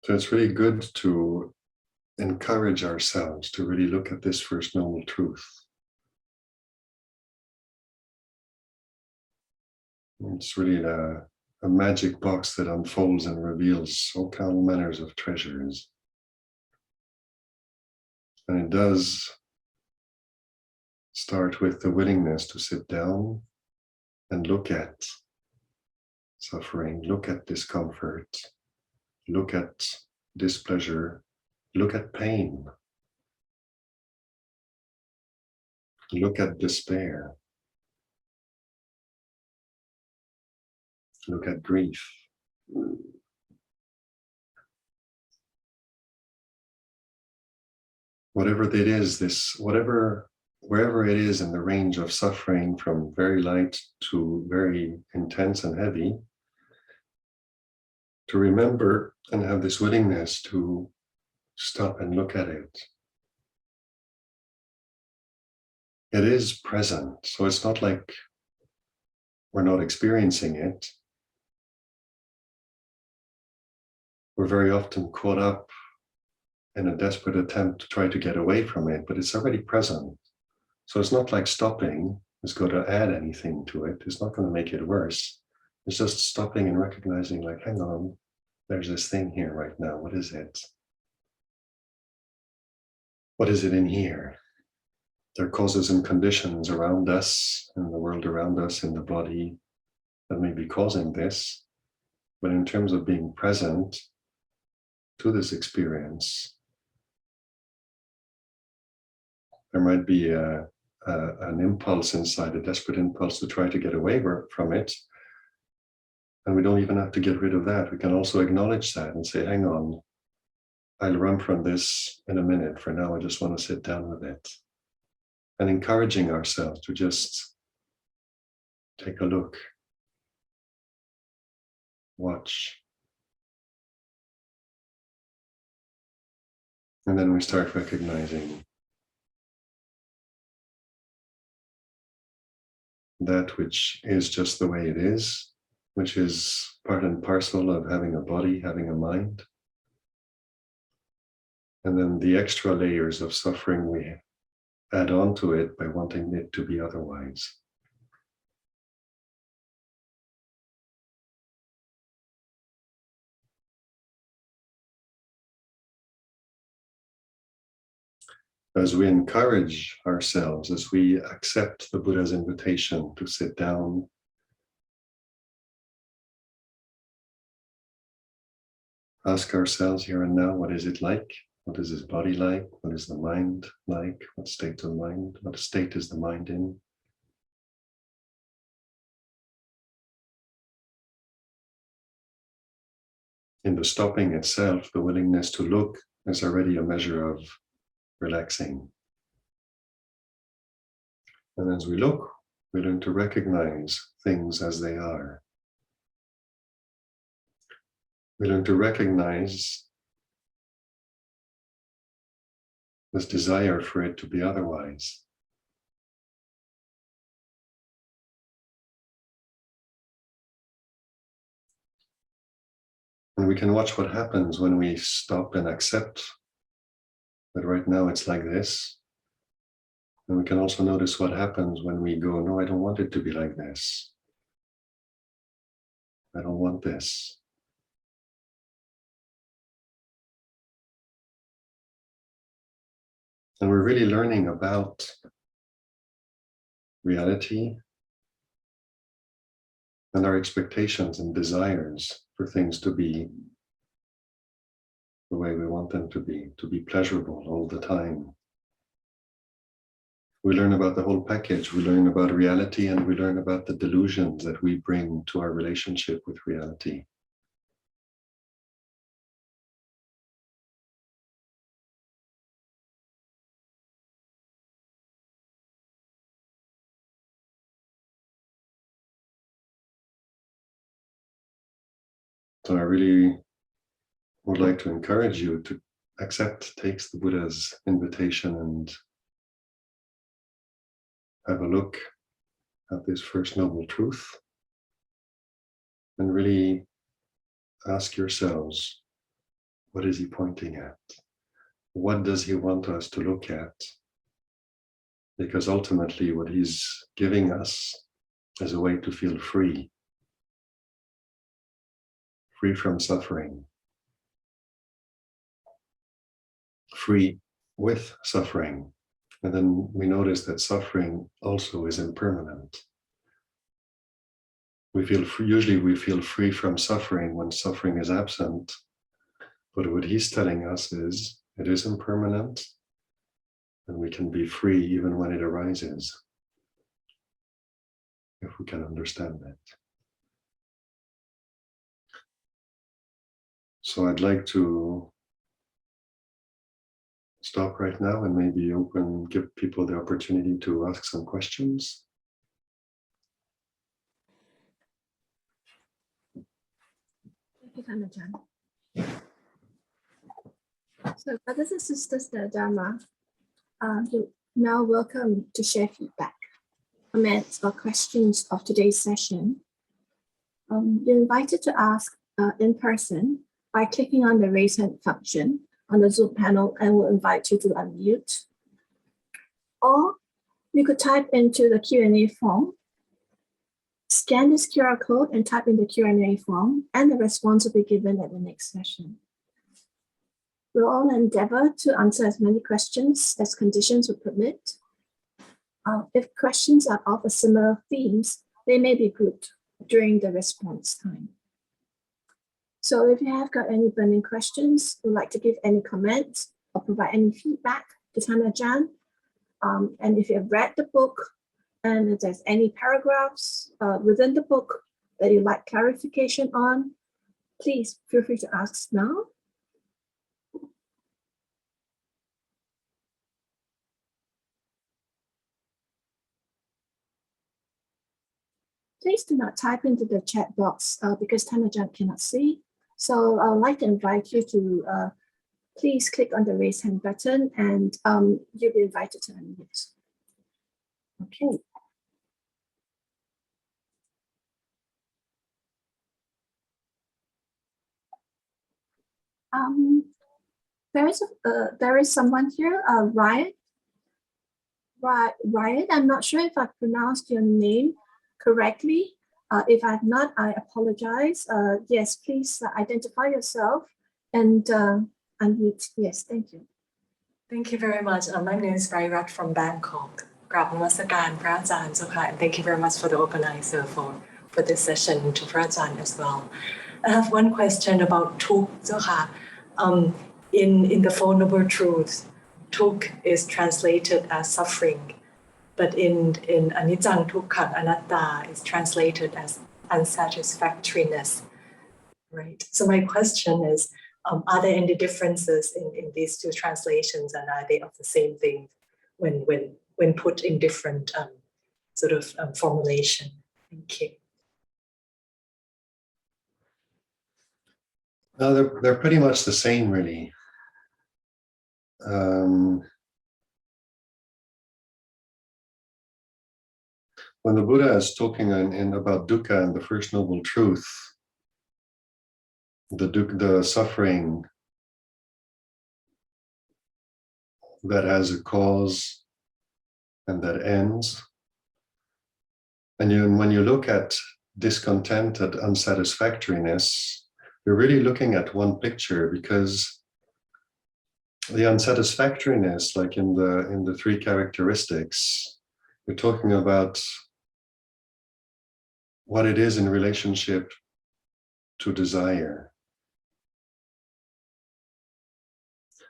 S2: So it's really good to encourage ourselves to really look at this first noble truth. It's really a magic box that unfolds and reveals all manners of treasures. And it does start with the willingness to sit down and look at suffering, look at discomfort, look at displeasure, look at pain, look at despair, look at grief. Whatever it is, wherever it is in the range of suffering, from very light to very intense and heavy, to remember and have this willingness to stop and look at it. It is present, so it's not like we're not experiencing it. We're very often caught up in a desperate attempt to try to get away from it, but it's already present. So it's not like stopping is going to add anything to it. It's not going to make it worse. It's just stopping and recognizing, like, hang on, there's this thing here right now. What is it? What is it in here? There are causes and conditions around us, in the world around us, in the body, that may be causing this. But in terms of being present to this experience, there might be an impulse inside, a desperate impulse to try to get away from it. And we don't even have to get rid of that. We can also acknowledge that and say, hang on, I'll run from this in a minute. For now, I just want to sit down with it. And encouraging ourselves to just take a look, watch. And then we start recognizing that which is just the way it is, which is part and parcel of having a body, having a mind. And then the extra layers of suffering we add on to it by wanting it to be otherwise. As we encourage ourselves, as we accept the Buddha's invitation to sit down, ask ourselves here and now, what is it like? What is this body like? What is the mind like? What state of mind? What state is the mind in? In the stopping itself, the willingness to look is already a measure of relaxing. And as we look, we learn to recognize things as they are. We learn to recognize this desire for it to be otherwise. And we can watch what happens when we stop and accept that right now it's like this. And we can also notice what happens when we go, no, I don't want it to be like this. I don't want this. And we're really learning about reality and our expectations and desires for things to be the way we want them to be pleasurable all the time. We learn about the whole package. We learn about reality, and we learn about the delusions that we bring to our relationship with reality. So I really would like to encourage you to take the Buddha's invitation and have a look at this First Noble Truth and really ask yourselves, what is he pointing at? What does he want us to look at? Because ultimately what he's giving us is a way to feel free, free from suffering, free with suffering. And then we notice that suffering also is impermanent. Usually we feel free from suffering when suffering is absent. But what he's telling us is it is impermanent and we can be free even when it arises, if we can understand that. So I'd like to stop right now and maybe give people the opportunity to ask some questions.
S1: Thank you, Ajahn. So, brothers and sisters, the Dharma, you're now welcome to share feedback, comments, or questions of today's session. You're invited to ask in person by clicking on the raise hand function on the Zoom panel, and we'll invite you to unmute. Or you could type into the Q&A form, scan this QR code and type in the Q&A form, and the response will be given at the next session. We'll all endeavor to answer as many questions as conditions will permit. If questions are of a similar themes, they may be grouped during the response time. So if you have got any burning questions, would like to give any comments or provide any feedback to Ajahn, and if you have read the book and if there's any paragraphs within the book that you'd like clarification on, please feel free to ask now. Please do not type into the chat box because Ajahn cannot see. So I would like to invite you to please click on the raise hand button and you'll be invited to unmute. Okay. There is someone here, Ryan. Ryan, I'm not sure if I pronounced your name correctly. If I've not, I apologize. Yes, please identify yourself and unmute. Yes, thank you.
S4: Thank you very much. My name is Rairat from Bangkok. Grab Namaskaran, Ajahn Asoko, and thank you very much for the organizer for this session, to Ajahn as well. I have one question about Dukkha. In the Four Noble Truths, Dukkha is translated as suffering, but in Anicca, Dukkha, Anatta is translated as unsatisfactoriness. Right. So my question is, are there any differences in these two translations, and are they of the same thing when put in different formulation? Thank you.
S2: No, they're pretty much the same, really. When the Buddha is talking about dukkha and the First Noble Truth, the suffering that has a cause and that ends. And when you look at discontent and unsatisfactoriness, you're really looking at one picture, because the unsatisfactoriness, like in the three characteristics, we're talking about what it is in relationship to desire.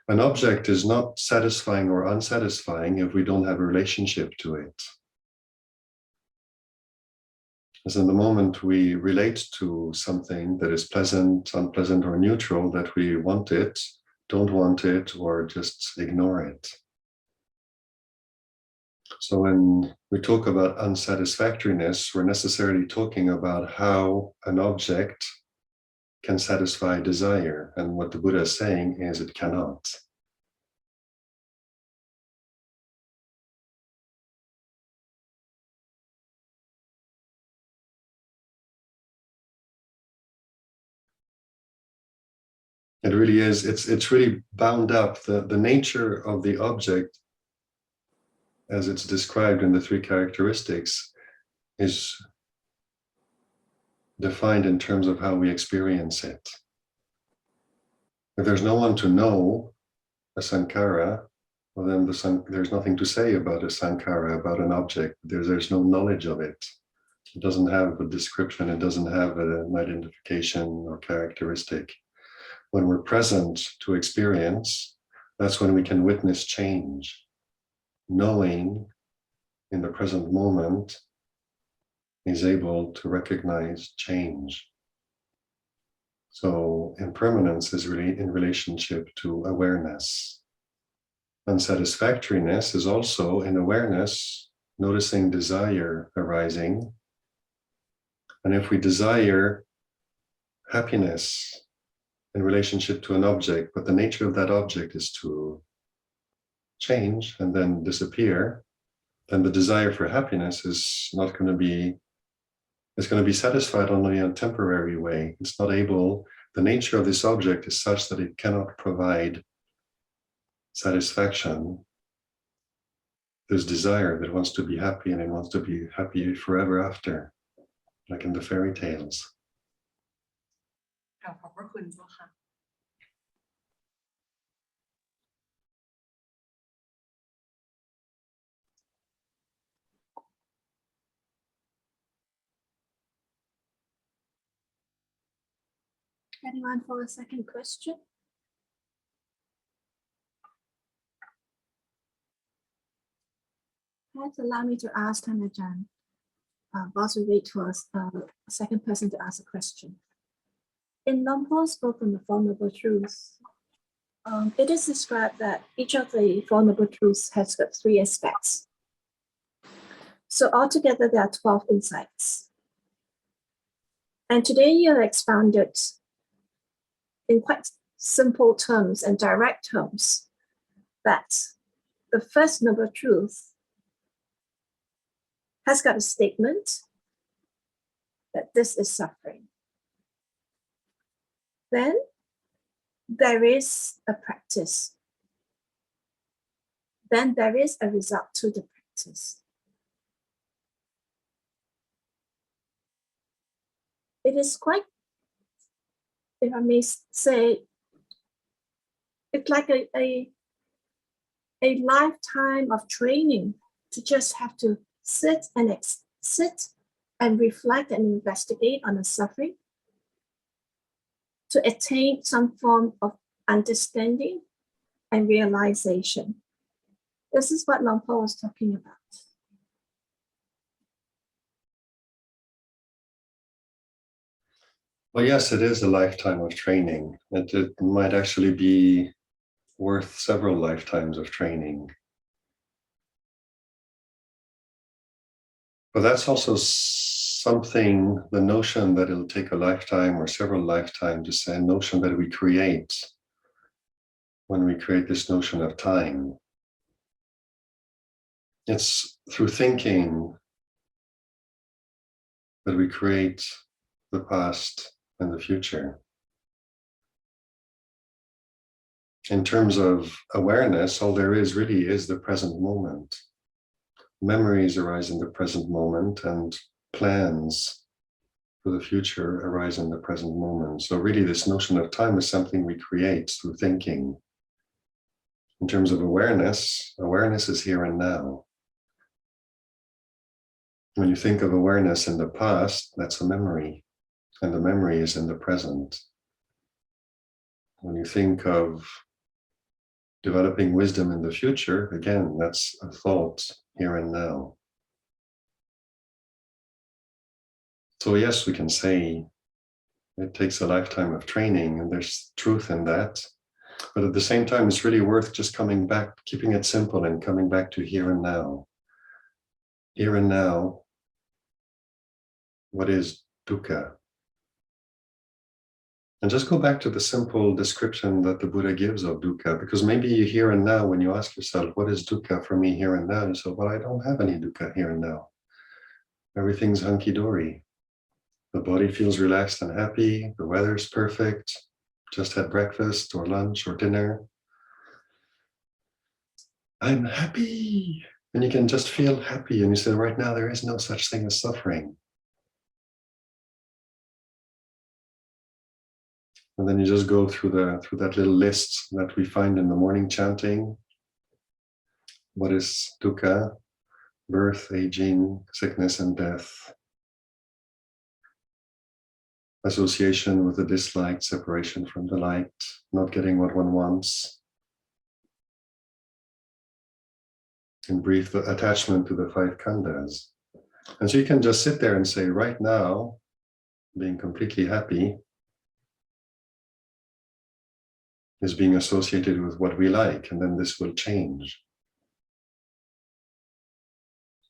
S2: An object is not satisfying or unsatisfying if we don't have a relationship to it. As in the moment we relate to something that is pleasant, unpleasant, or neutral, that we want it, don't want it, or just ignore it. So when we talk about unsatisfactoriness, we're necessarily talking about how an object can satisfy desire. And what the Buddha is saying is it cannot. It really is, it's really bound up. The nature of the object, as it's described in the three characteristics, is defined in terms of how we experience it. If there's no one to know a sankhara, well then there's nothing to say about a sankhara, about an object. There's no knowledge of it. It doesn't have a description, it doesn't have an identification or characteristic. When we're present to experience, that's when we can witness change. Knowing in the present moment is able to recognize change. So impermanence is really in relationship to awareness. Unsatisfactoriness is also in awareness, noticing desire arising. And if we desire happiness in relationship to an object, but the nature of that object is to change and then disappear, then the desire for happiness is not going to be, it's going to be satisfied only in a temporary way. It's not able, the nature of this object is such that it cannot provide satisfaction. There's desire that wants to be happy, and it wants to be happy forever after, like in the fairy tales.
S4: ขอบพระคุณเจ้าค่ะ
S1: Anyone for a second question? Please allow me to ask Ajahn, whilst we wait for a second person to ask a question. In Lumpur's book on the Four Noble Truths, it is described that each of the Four Noble Truths has got 3 aspects. So altogether, there are 12 insights. And today you have expounded in quite simple terms and direct terms that the first noble truth has got a statement that this is suffering. Then there is a practice. Then there is a result to the practice. It is quite, if I may say, it's like a lifetime of training to just have to sit and reflect and investigate on the suffering, to attain some form of understanding and realization. This is what Lumpur was talking about.
S2: Well, yes, it is a lifetime of training. It might actually be worth several lifetimes of training. But that's also something, the notion that it'll take a lifetime or several lifetimes is a notion that we create when we create this notion of time. It's through thinking that we create the past and the future. In terms of awareness, all there is really is the present moment. Memories arise in the present moment, and plans for the future arise in the present moment. So really this notion of time is something we create through thinking. In terms of awareness, awareness is here and now. When you think of awareness in the past, that's a memory, and the memory is in the present. When you think of developing wisdom in the future, again, that's a thought here and now. So yes, we can say it takes a lifetime of training, and there's truth in that. But at the same time, it's really worth just coming back, keeping it simple and coming back to here and now. Here and now, what is dukkha? And just go back to the simple description that the Buddha gives of dukkha, because maybe you here and now, when you ask yourself, what is dukkha for me here and now? You say, well, I don't have any dukkha here and now. Everything's hunky-dory. The body feels relaxed and happy. The weather's perfect. Just had breakfast or lunch or dinner. I'm happy. And you can just feel happy. And you say, right now, there is no such thing as suffering. And then you just go through that little list that we find in the morning chanting. What is dukkha? Birth, aging, sickness, and death. Association with the disliked, separation from the light, not getting what one wants. And brief, the attachment to the 5 khandhas. And so you can just sit there and say, right now, being completely happy is being associated with what we like, and then this will change.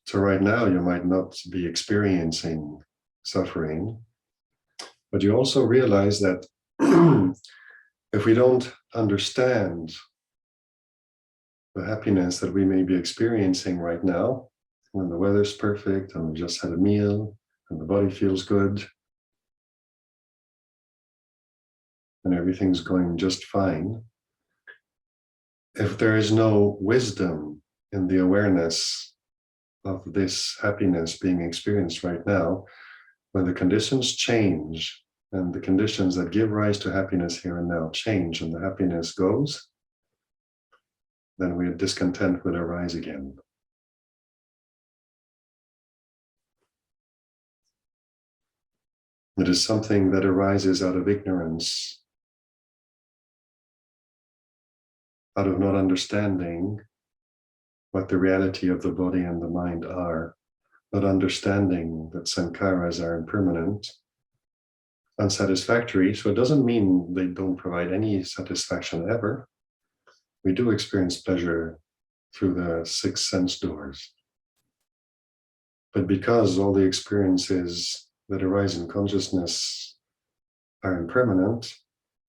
S2: So right now, you might not be experiencing suffering, but you also realize that if we don't understand the happiness that we may be experiencing right now, when the weather's perfect and we just had a meal and the body feels good and everything's going just fine, if there is no wisdom in the awareness of this happiness being experienced right now, when the conditions change and the conditions that give rise to happiness here and now change and the happiness goes, then discontent will arise again. It is something that arises out of ignorance, out of not understanding what the reality of the body and the mind are, not understanding that sankharas are impermanent, unsatisfactory. So it doesn't mean they don't provide any satisfaction ever. We do experience pleasure through the 6 sense doors. But because all the experiences that arise in consciousness are impermanent,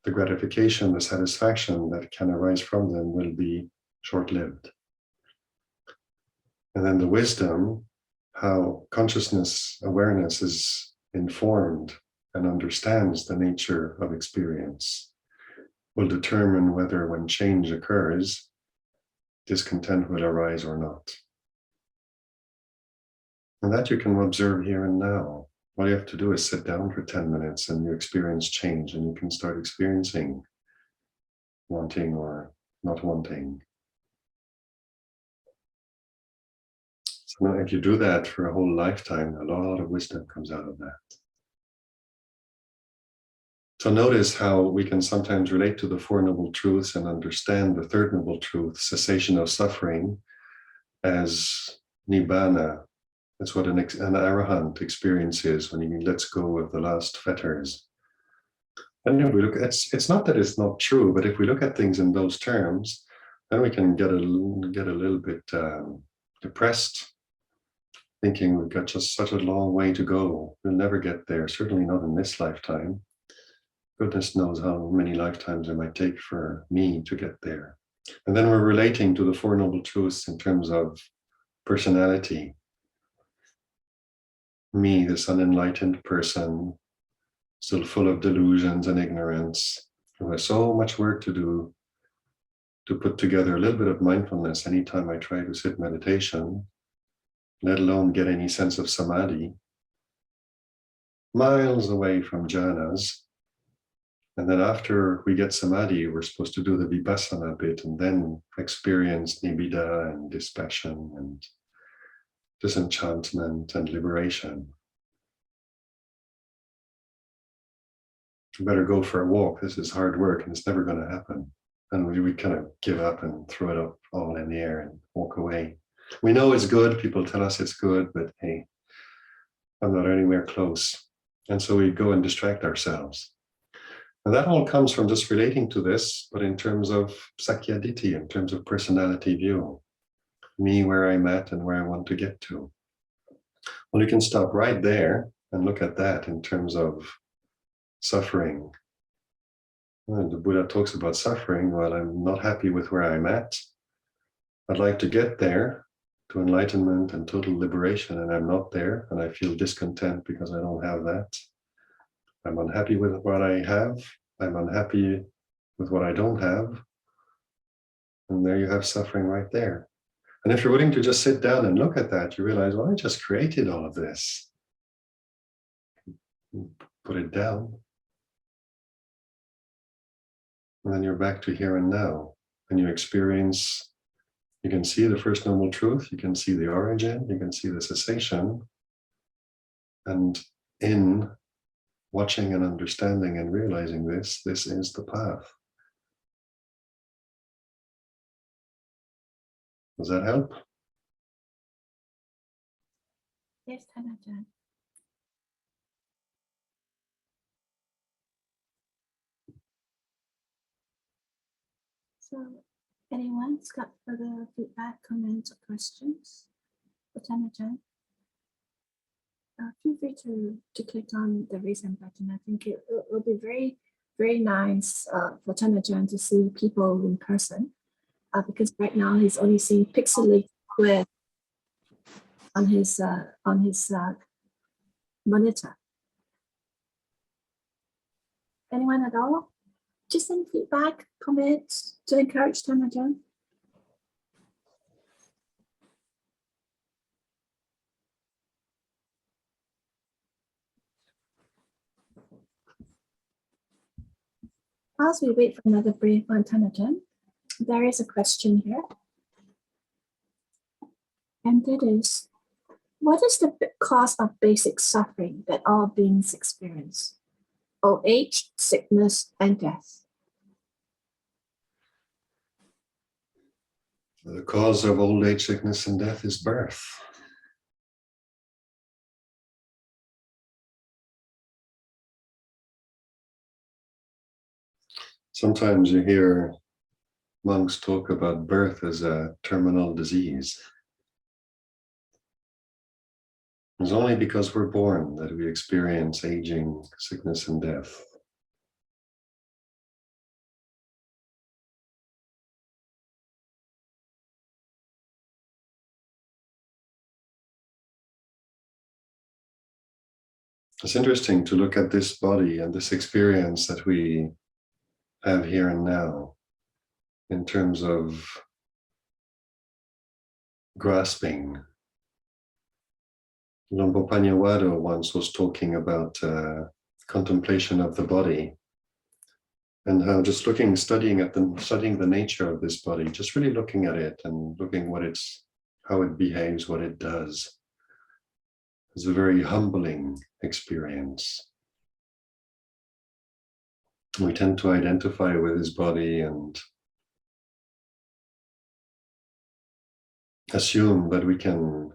S2: the gratification, the satisfaction that can arise from them will be short-lived. And then the wisdom, how consciousness awareness is informed and understands the nature of experience, will determine whether when change occurs, discontent will arise or not. And that you can observe here and now. All you have to do is sit down for 10 minutes and you experience change, and you can start experiencing wanting or not wanting. So now if you do that for a whole lifetime, a lot of wisdom comes out of that. So notice how we can sometimes relate to the 4 Noble Truths and understand the 3rd Noble Truth, cessation of suffering, as nibbana. That's what an arahant experiences when he lets go of the last fetters. And if we look, it's not that it's not true, but if we look at things in those terms, then we can get a little bit depressed, thinking we've got just such a long way to go. We'll never get there, certainly not in this lifetime. Goodness knows how many lifetimes it might take for me to get there. And then we're relating to the 4 Noble Truths in terms of personality. Me, this unenlightened person, still full of delusions and ignorance, who has so much work to do to put together a little bit of mindfulness anytime I try to sit meditation, let alone get any sense of samadhi, miles away from jhanas. And then after we get samadhi, we're supposed to do the vipassana bit and then experience nibbida and dispassion and disenchantment and liberation. You better go for a walk. This is hard work and it's never going to happen. And we kind of give up and throw it up all in the air and walk away. We know it's good. People tell us it's good, but hey, I'm not anywhere close. And so we go and distract ourselves. And that all comes from just relating to this, but in terms of sakyaditi, in terms of personality view. Me, where I'm at and where I want to get to. Well, you can stop right there and look at that in terms of suffering Well, the Buddha talks about suffering. Well, I'm not happy with where I'm at. I'd like to get there to enlightenment and total liberation, and I'm not there, and I feel discontent because I don't have that. I'm unhappy with what I have. I'm unhappy with what I don't have. And there you have suffering right there. And if you're willing to just sit down and look at that, you realize, well, I just created all of this. Put it down. And then you're back to here and now. And you experience, you can see the first noble truth, you can see the origin, you can see the cessation. And in watching and understanding and realizing this is the path. Does that help?
S1: Yes, Ajahn. So, anyone's got further feedback, comments, or questions for Ajahn? Feel free to click on the raise hand button. I think it'll be very, very nice for Ajahn to see people in person, because right now he's only seeing pixelated squares on his monitor. Anyone at all? Just any feedback, comments to encourage Ajahn? As we wait for another brief on Ajahn, there is a question here. And that is, what is the cause of basic suffering that all beings experience? Old age, sickness, and death.
S2: The cause of old age, sickness, and death is birth. Sometimes you hear monks talk about birth as a terminal disease. It's only because we're born that we experience aging, sickness, and death. It's interesting to look at this body and this experience that we have here and now in terms of grasping. Lompo Panyawado once was talking about contemplation of the body and how just studying the nature of this body, just really looking at it and looking how it behaves, what it does, is a very humbling experience. We tend to identify with his body and assume that we can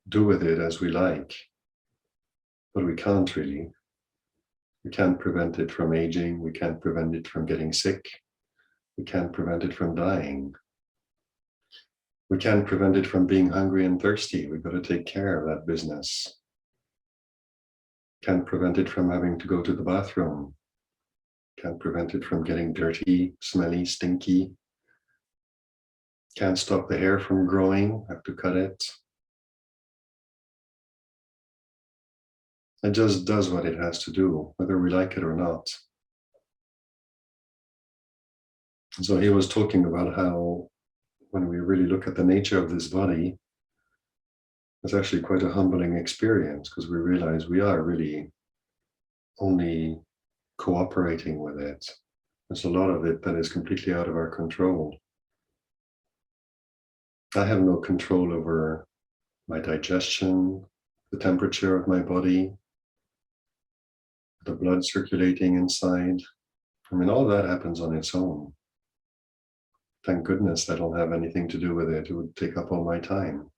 S2: do with it as we like, but we can't really. We can't prevent it from aging, we can't prevent it from getting sick, we can't prevent it from dying. We can't prevent it from being hungry and thirsty, we've got to take care of that business. Can't prevent it from having to go to the bathroom. Can't prevent it from getting dirty, smelly, stinky. Can't stop the hair from growing, have to cut it. It just does what it has to do, whether we like it or not. So he was talking about how when we really look at the nature of this body, it's actually quite a humbling experience because we realize we are really only cooperating with it. There's a lot of it that is completely out of our control. I have no control over my digestion, the temperature of my body, the blood circulating inside. I mean, all that happens on its own. Thank goodness I don't have anything to do with it. It would take up all my time.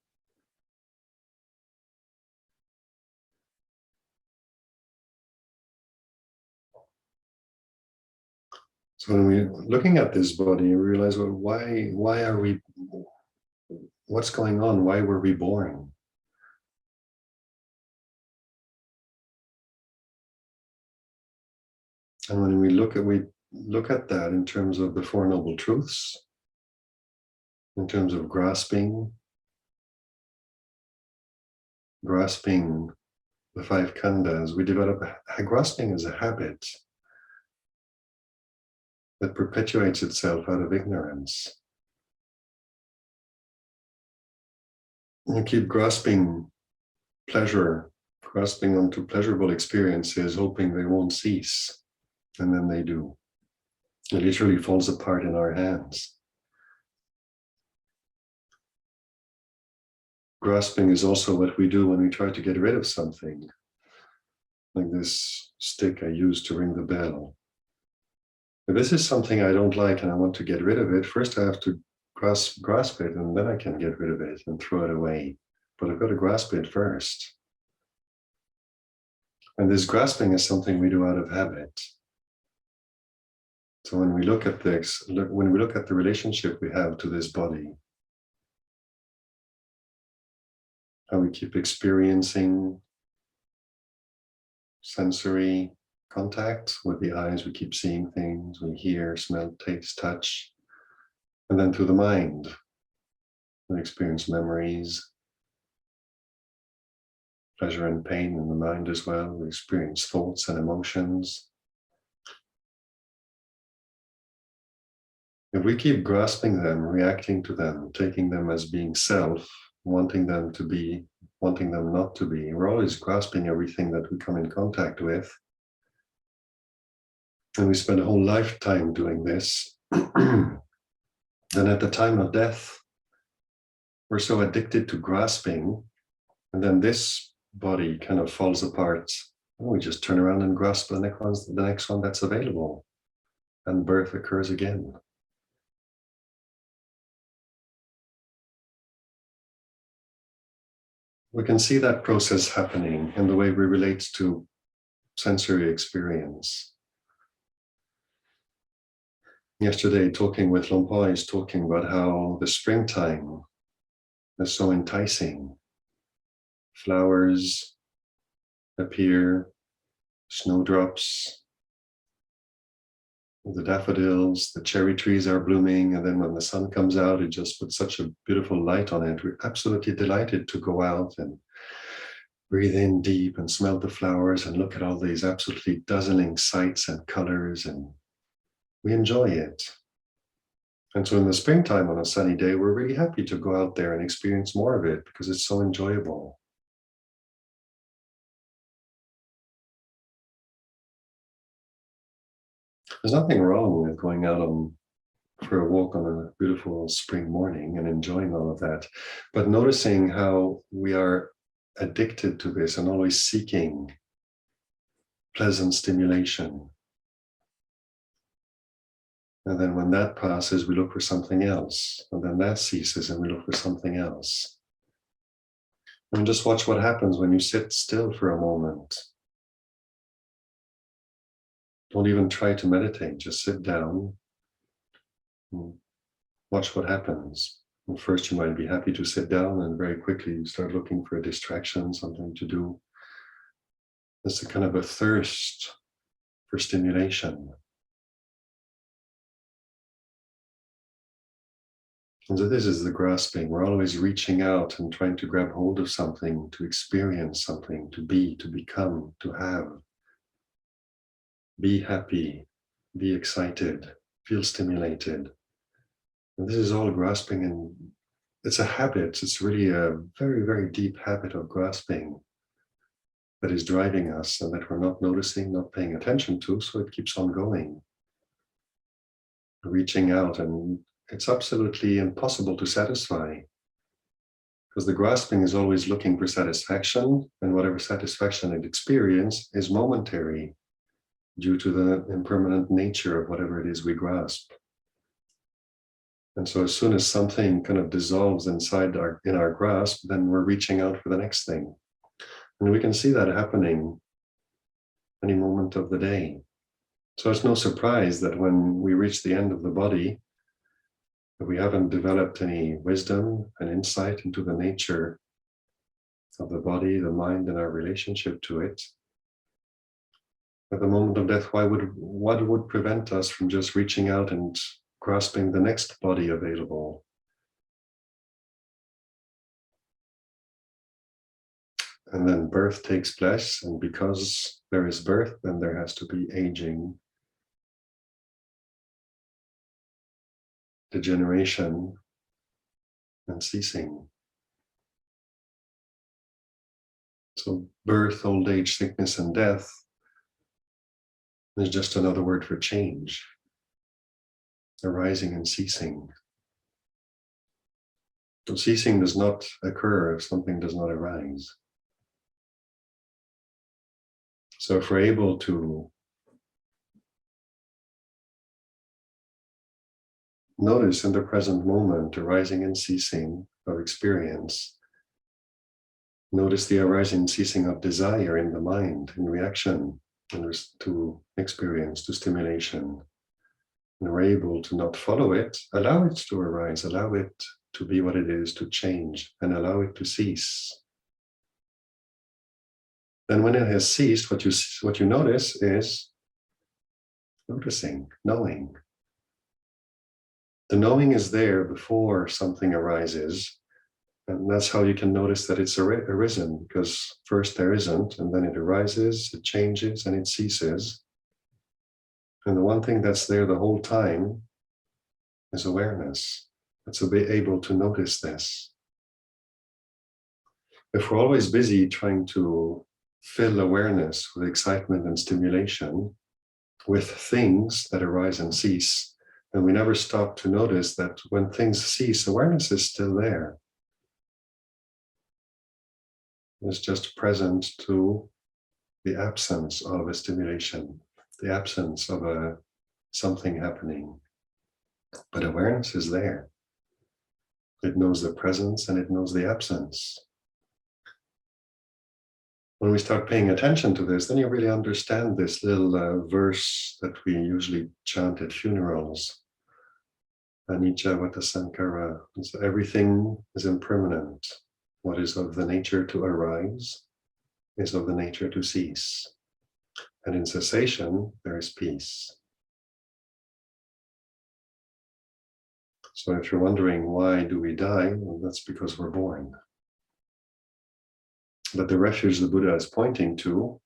S2: So when we're looking at this body, we realize, well, why are we, what's going on? Why were we born? And when we look at, we look at that in terms of the Four Noble Truths, in terms of grasping the five khandhas, we develop grasping as a habit that perpetuates itself out of ignorance. You keep grasping pleasure, grasping onto pleasurable experiences, hoping they won't cease, and then they do. It literally falls apart in our hands. Grasping is also what we do when we try to get rid of something, like this stick I use to ring the bell. If this is something I don't like and I want to get rid of it, first I have to grasp it, and then I can get rid of it and throw it away. But I've got to grasp it first. And this grasping is something we do out of habit. So when we look at this, when we look at the relationship we have to this body, how we keep experiencing sensory contact with the eyes, we keep seeing things, we hear, smell, taste, touch, and then through the mind, we experience memories, pleasure and pain in the mind as well. We experience thoughts and emotions. If we keep grasping them, reacting to them, taking them as being self, wanting them to be, wanting them not to be, we're always grasping everything that we come in contact with. And we spend a whole lifetime doing this. Then at the time of death, we're so addicted to grasping, and then this body kind of falls apart. And we just turn around and grasp the next one that's available, and birth occurs again. We can see that process happening in the way we relate to sensory experience. Yesterday, talking with Lompa, is talking about how the springtime is so enticing. Flowers appear, snowdrops, the daffodils, the cherry trees are blooming, and then when the sun comes out, it just puts such a beautiful light on it. We're absolutely delighted to go out and breathe in deep and smell the flowers and look at all these absolutely dazzling sights and colors, and we enjoy it. And so in the springtime on a sunny day, we're really happy to go out there and experience more of it because it's so enjoyable. There's nothing wrong with going out for a walk on a beautiful spring morning and enjoying all of that, but noticing how we are addicted to this and always seeking pleasant stimulation. And then when that passes, we look for something else, and then that ceases and we look for something else. And just watch what happens when you sit still for a moment. Don't even try to meditate, just sit down and watch what happens. And first you might be happy to sit down, and very quickly you start looking for a distraction, something to do. It's a kind of a thirst for stimulation. And so this is the grasping. We're always reaching out and trying to grab hold of something, to experience something, to be, to become, to have. Be happy, be excited, feel stimulated. And this is all grasping, and it's a habit. It's really a very, very deep habit of grasping that is driving us and that we're not noticing, not paying attention to, so it keeps on going. Reaching out, and it's absolutely impossible to satisfy because the grasping is always looking for satisfaction, and whatever satisfaction it experiences is momentary, due to the impermanent nature of whatever it is we grasp. And so as soon as something kind of dissolves inside in our grasp, then we're reaching out for the next thing. And we can see that happening any moment of the day. So it's no surprise that when we reach the end of the body, if we haven't developed any wisdom and insight into the nature of the body, the mind, and our relationship to it, At the moment of death, what would prevent us from just reaching out and grasping the next body available? And then birth takes place, and because there is birth, then there has to be aging, degeneration, and ceasing. So birth, old age, sickness, and death is just another word for change, arising and ceasing. So ceasing does not occur if something does not arise. So if we're able to notice in the present moment arising and ceasing of experience, notice the arising and ceasing of desire in the mind, in reaction to experience, to stimulation, and we're able to not follow it, allow it to arise, allow it to be what it is, to change, and allow it to cease. Then when it has ceased, what you notice is noticing, knowing. The knowing is there before something arises, and that's how you can notice that it's arisen, because first there isn't, and then it arises, it changes, and it ceases. And the one thing that's there the whole time is awareness. It's to be able to notice this. If we're always busy trying to fill awareness with excitement and stimulation, with things that arise and cease, and we never stop to notice that when things cease, awareness is still there. It's just present to the absence of a stimulation, the absence of something happening. But awareness is there. It knows the presence and it knows the absence. When we start paying attention to this, then you really understand this little verse that we usually chant at funerals. Anicca vata sankhara. Everything is impermanent. What is of the nature to arise is of the nature to cease. And in cessation, there is peace. So if you're wondering why do we die, well, that's because we're born. But the refuge the Buddha is pointing to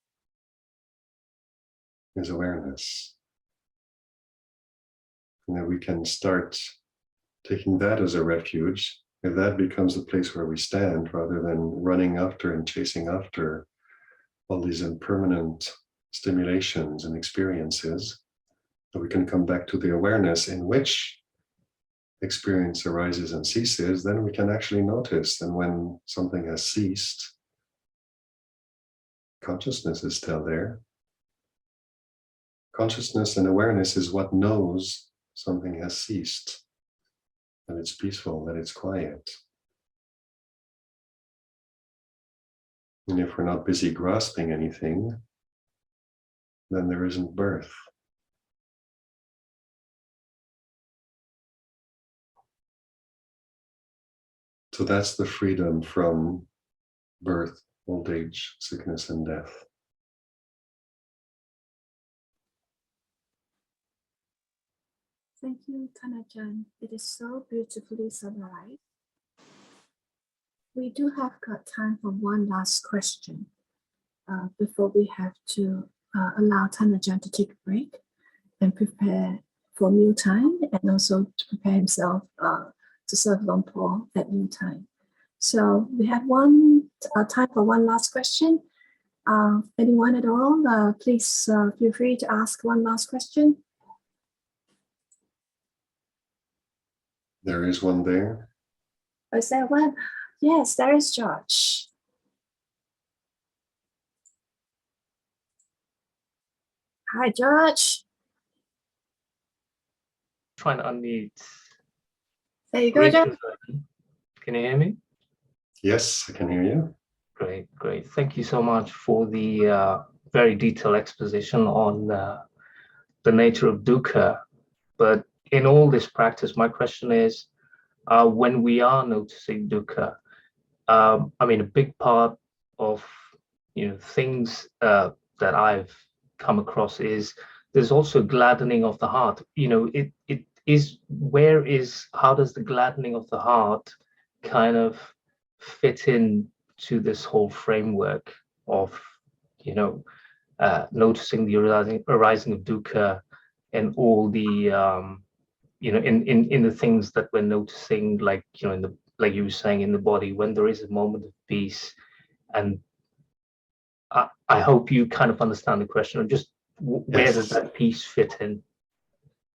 S2: is awareness. And that we can start taking that as a refuge, if that becomes the place where we stand, rather than running after and chasing after all these impermanent stimulations and experiences, that we can come back to the awareness in which experience arises and ceases, then we can actually notice. And when something has ceased, consciousness is still there. Consciousness and awareness is what knows something has ceased, that it's peaceful, that it's quiet. And if we're not busy grasping anything, then there isn't birth. So that's the freedom from birth, old age, sickness, and death.
S1: Thank you, Tanajan. It is so beautifully summarized. We do have got time for one last question before we have to allow Tanajan to take a break and prepare for meal time, and also to prepare himself to serve Lumpur at meal time. So we have time for one last question. Anyone at all, please feel free to ask one last question.
S2: There is one there.
S1: Is there one? Yes, there is George. Hi, George.
S5: Trying to unmute.
S1: There you go, George.
S5: Can you hear me?
S2: Yes, I can hear you.
S5: Great, great. Thank you so much for the very detailed exposition on the nature of dukkha. But in all this practice, my question is, when we are noticing dukkha, I mean, a big part of things that I've come across is there's also gladdening of the heart. You know, how does the gladdening of the heart kind of fit in to this whole framework of, you know, noticing the arising of dukkha and all the you know, in the things that we're noticing, like, you know, in the, like you were saying, in the body, when there is a moment of peace. And I hope you kind of understand the question of just where
S2: Yes.
S5: does that peace fit in?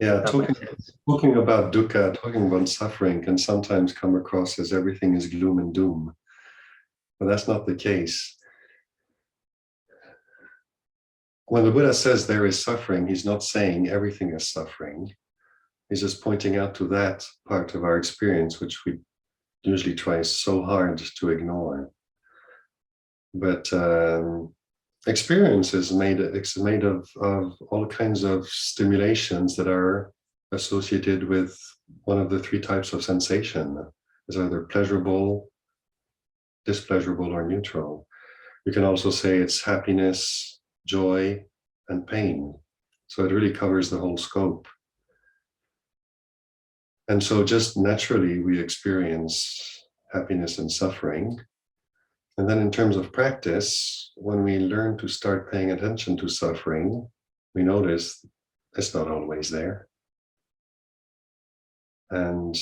S2: Yeah,
S5: That makes sense.
S2: talking about dukkha, talking about suffering can sometimes come across as everything is gloom and doom. But that's not the case. When the Buddha says there is suffering, he's not saying everything is suffering. He's just pointing out to that part of our experience, which we usually try so hard to ignore. But experience is made of all kinds of stimulations that are associated with one of the three types of sensation. Is either pleasurable, displeasurable, or neutral. You can also say it's happiness, joy, and pain. So it really covers the whole scope. And so just naturally we experience happiness and suffering. And then in terms of practice, when we learn to start paying attention to suffering, we notice it's not always there. And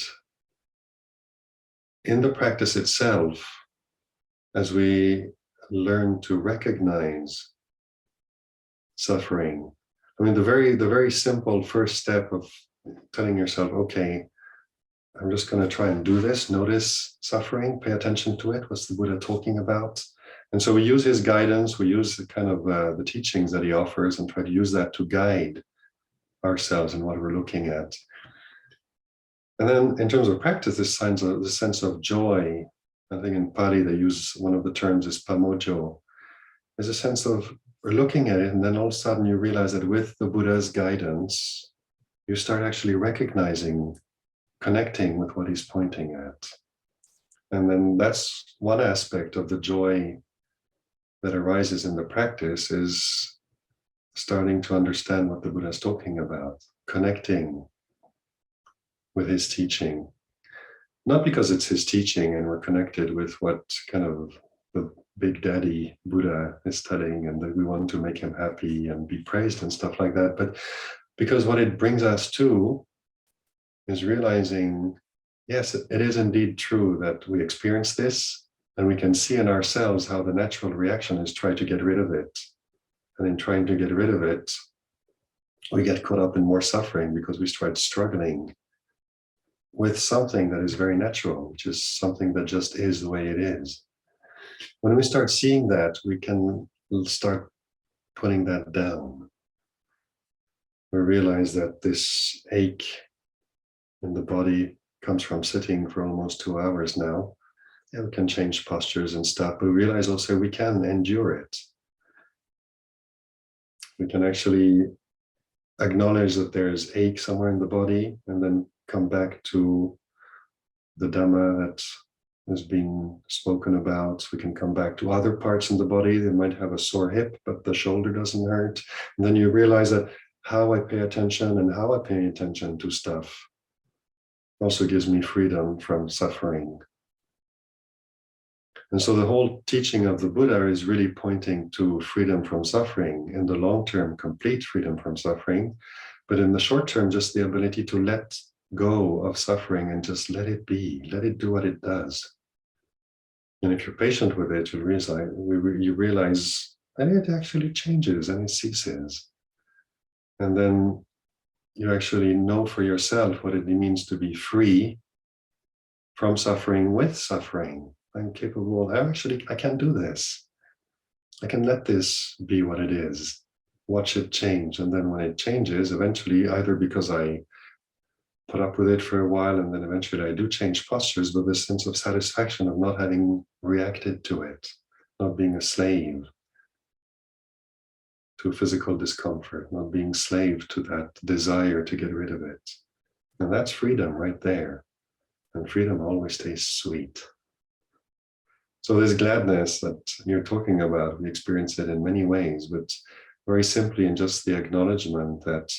S2: in the practice itself, as we learn to recognize suffering, I mean, the very simple first step of telling yourself, okay, I'm just going to try and do this, notice suffering, pay attention to it. What's the Buddha talking about? And so we use his guidance, we use the kind of the teachings that he offers and try to use that to guide ourselves in what we're looking at. And then in terms of practice, this sense of joy, I think in Pali they use one of the terms is pamojo. There's a sense of we're looking at it, and then all of a sudden you realize that with the Buddha's guidance, you start actually recognizing, connecting with what he's pointing at. And then that's one aspect of the joy that arises in the practice, is starting to understand what the Buddha is talking about, connecting with his teaching. Not because it's his teaching and we're connected with what kind of the big daddy Buddha is studying and that we want to make him happy and be praised and stuff like that, but because what it brings us to is realizing, yes, it is indeed true that we experience this, and we can see in ourselves how the natural reaction is try to get rid of it. And in trying to get rid of it, we get caught up in more suffering because we start struggling with something that is very natural, which is something that just is the way it is. When we start seeing that, we can start putting that down. We realize that this ache in the body comes from sitting for almost 2 hours now. Yeah, we can change postures and stuff, but we realize also we can endure it. We can actually acknowledge that there's ache somewhere in the body and then come back to the Dhamma that is being spoken about. We can come back to other parts in the body. They might have a sore hip, but the shoulder doesn't hurt. And then you realize that how I pay attention and how I pay attention to stuff also gives me freedom from suffering. And so the whole teaching of the Buddha is really pointing to freedom from suffering. In the long term, complete freedom from suffering. But in the short term, just the ability to let go of suffering and just let it be, let it do what it does. And if you're patient with it, you realize that it actually changes and it ceases. And then you actually know for yourself what it means to be free from suffering with suffering. I'm capable, I can do this. I can let this be what it is, watch it change. And then when it changes, eventually, either because I put up with it for a while and then eventually I do change postures, but this sense of satisfaction of not having reacted to it, not being a slave to physical discomfort, not being slave to that desire to get rid of it. And that's freedom right there. And freedom always tastes sweet. So this gladness that you're talking about, we experience it in many ways, but very simply in just the acknowledgement that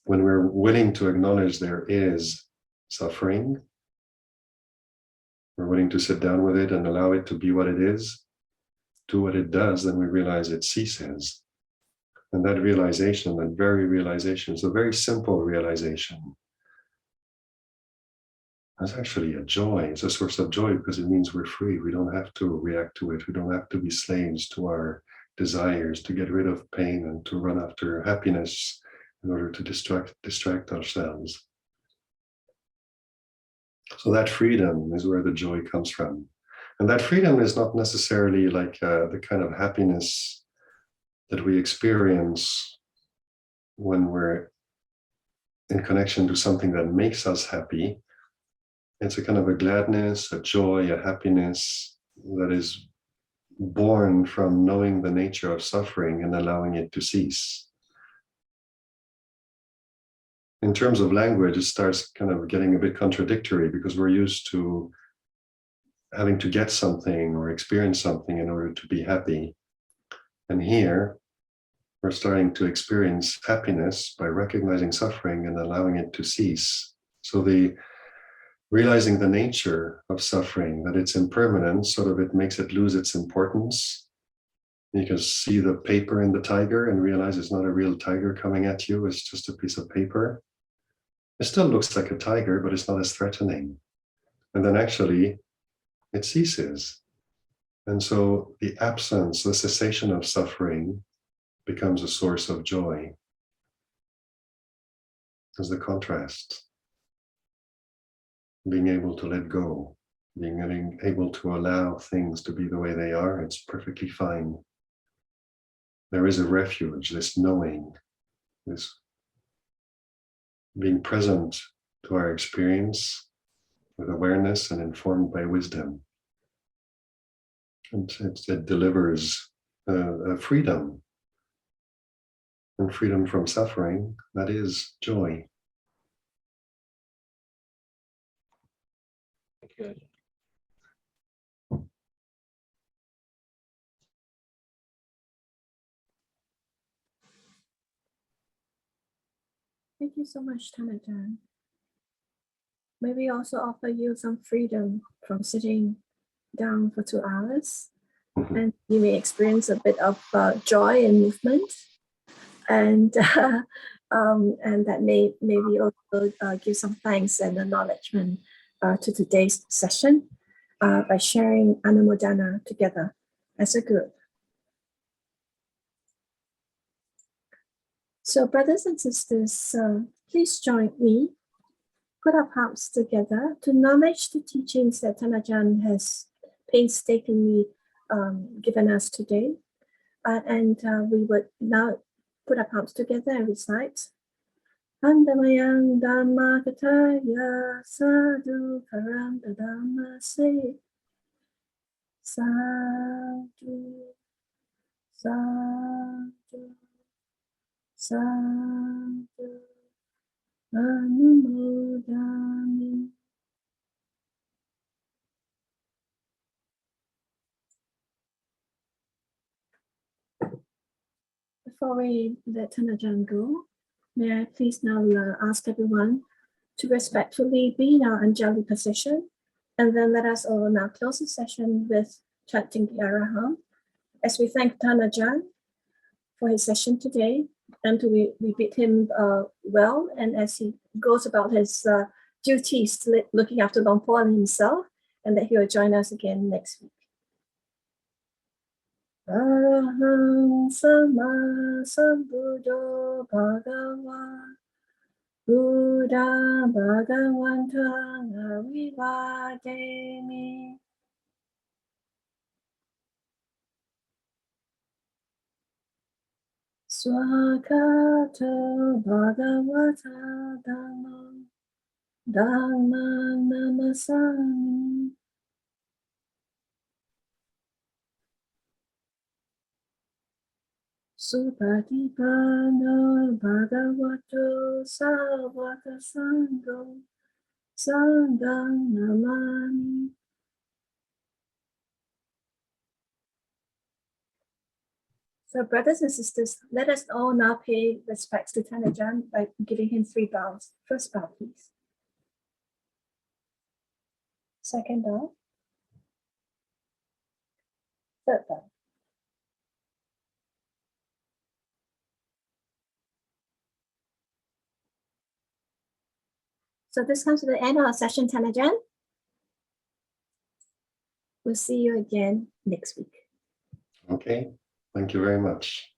S2: when we're willing to acknowledge there is suffering, we're willing to sit down with it and allow it to be what it is, do what it does, then we realize it ceases. And that realization, that very realization, is a very simple realization. It's actually a joy. It's a source of joy because it means we're free. We don't have to react to it. We don't have to be slaves to our desires, to get rid of pain and to run after happiness in order to distract ourselves. So that freedom is where the joy comes from. And that freedom is not necessarily like the kind of happiness that we experience when we're in connection to something that makes us happy. It's a kind of a gladness, a joy, a happiness that is born from knowing the nature of suffering and allowing it to cease. In terms of language, it starts kind of getting a bit contradictory because we're used to having to get something or experience something in order to be happy. And here, we're starting to experience happiness by recognizing suffering and allowing it to cease. So the realizing the nature of suffering, that it's impermanent, sort of it makes it lose its importance. You can see the paper in the tiger and realize it's not a real tiger coming at you, it's just a piece of paper. It still looks like a tiger, but it's not as threatening. And then actually, it ceases. And so the absence, the cessation of suffering becomes a source of joy. As the contrast. Being able to let go, being able to allow things to be the way they are, it's perfectly fine. There is a refuge, this knowing, this being present to our experience with awareness and informed by wisdom. And it delivers a freedom. And freedom from suffering, that is joy.
S5: Thank you.
S1: Thank you so much, Tanajan. May we also offer you some freedom from sitting down for 2 hours, and you may experience a bit of joy and movement, and that may maybe also give some thanks and acknowledgement to today's session by sharing Anumodana together as a group. So brothers and sisters, please join me, put our palms together to acknowledge the teachings that Tanajan has painstakingly given us today. And we would now put our palms together and recite. Andamayang Dhamma Kataya Sadhu Karam Dhamma Se Sadhu Sadhu Sadhu Anumodami. Before we let Tanajan go, may I please now ask everyone to respectfully be in our Anjali position, and then let us all now close the session with chanting the Araham as we thank Tanajan for his session today, and we bid him well, and as he goes about his duties looking after Longpo and himself, and that he will join us again next week. Araham Sama Sambuddho Bhagava Buddha Bhagavantang Avivademi. Swakato Bhagavata Dhammam Namasami. Supatipano Bhagavato Savaka Sangho Sangham Namami. So brothers and sisters, let us all now pay respects to Ajahn by giving him 3 bows. First bow, please. Second bow. Third bow. So this comes to the end of our session, Ajahn. We'll see you again next week.
S2: Okay, thank you very much.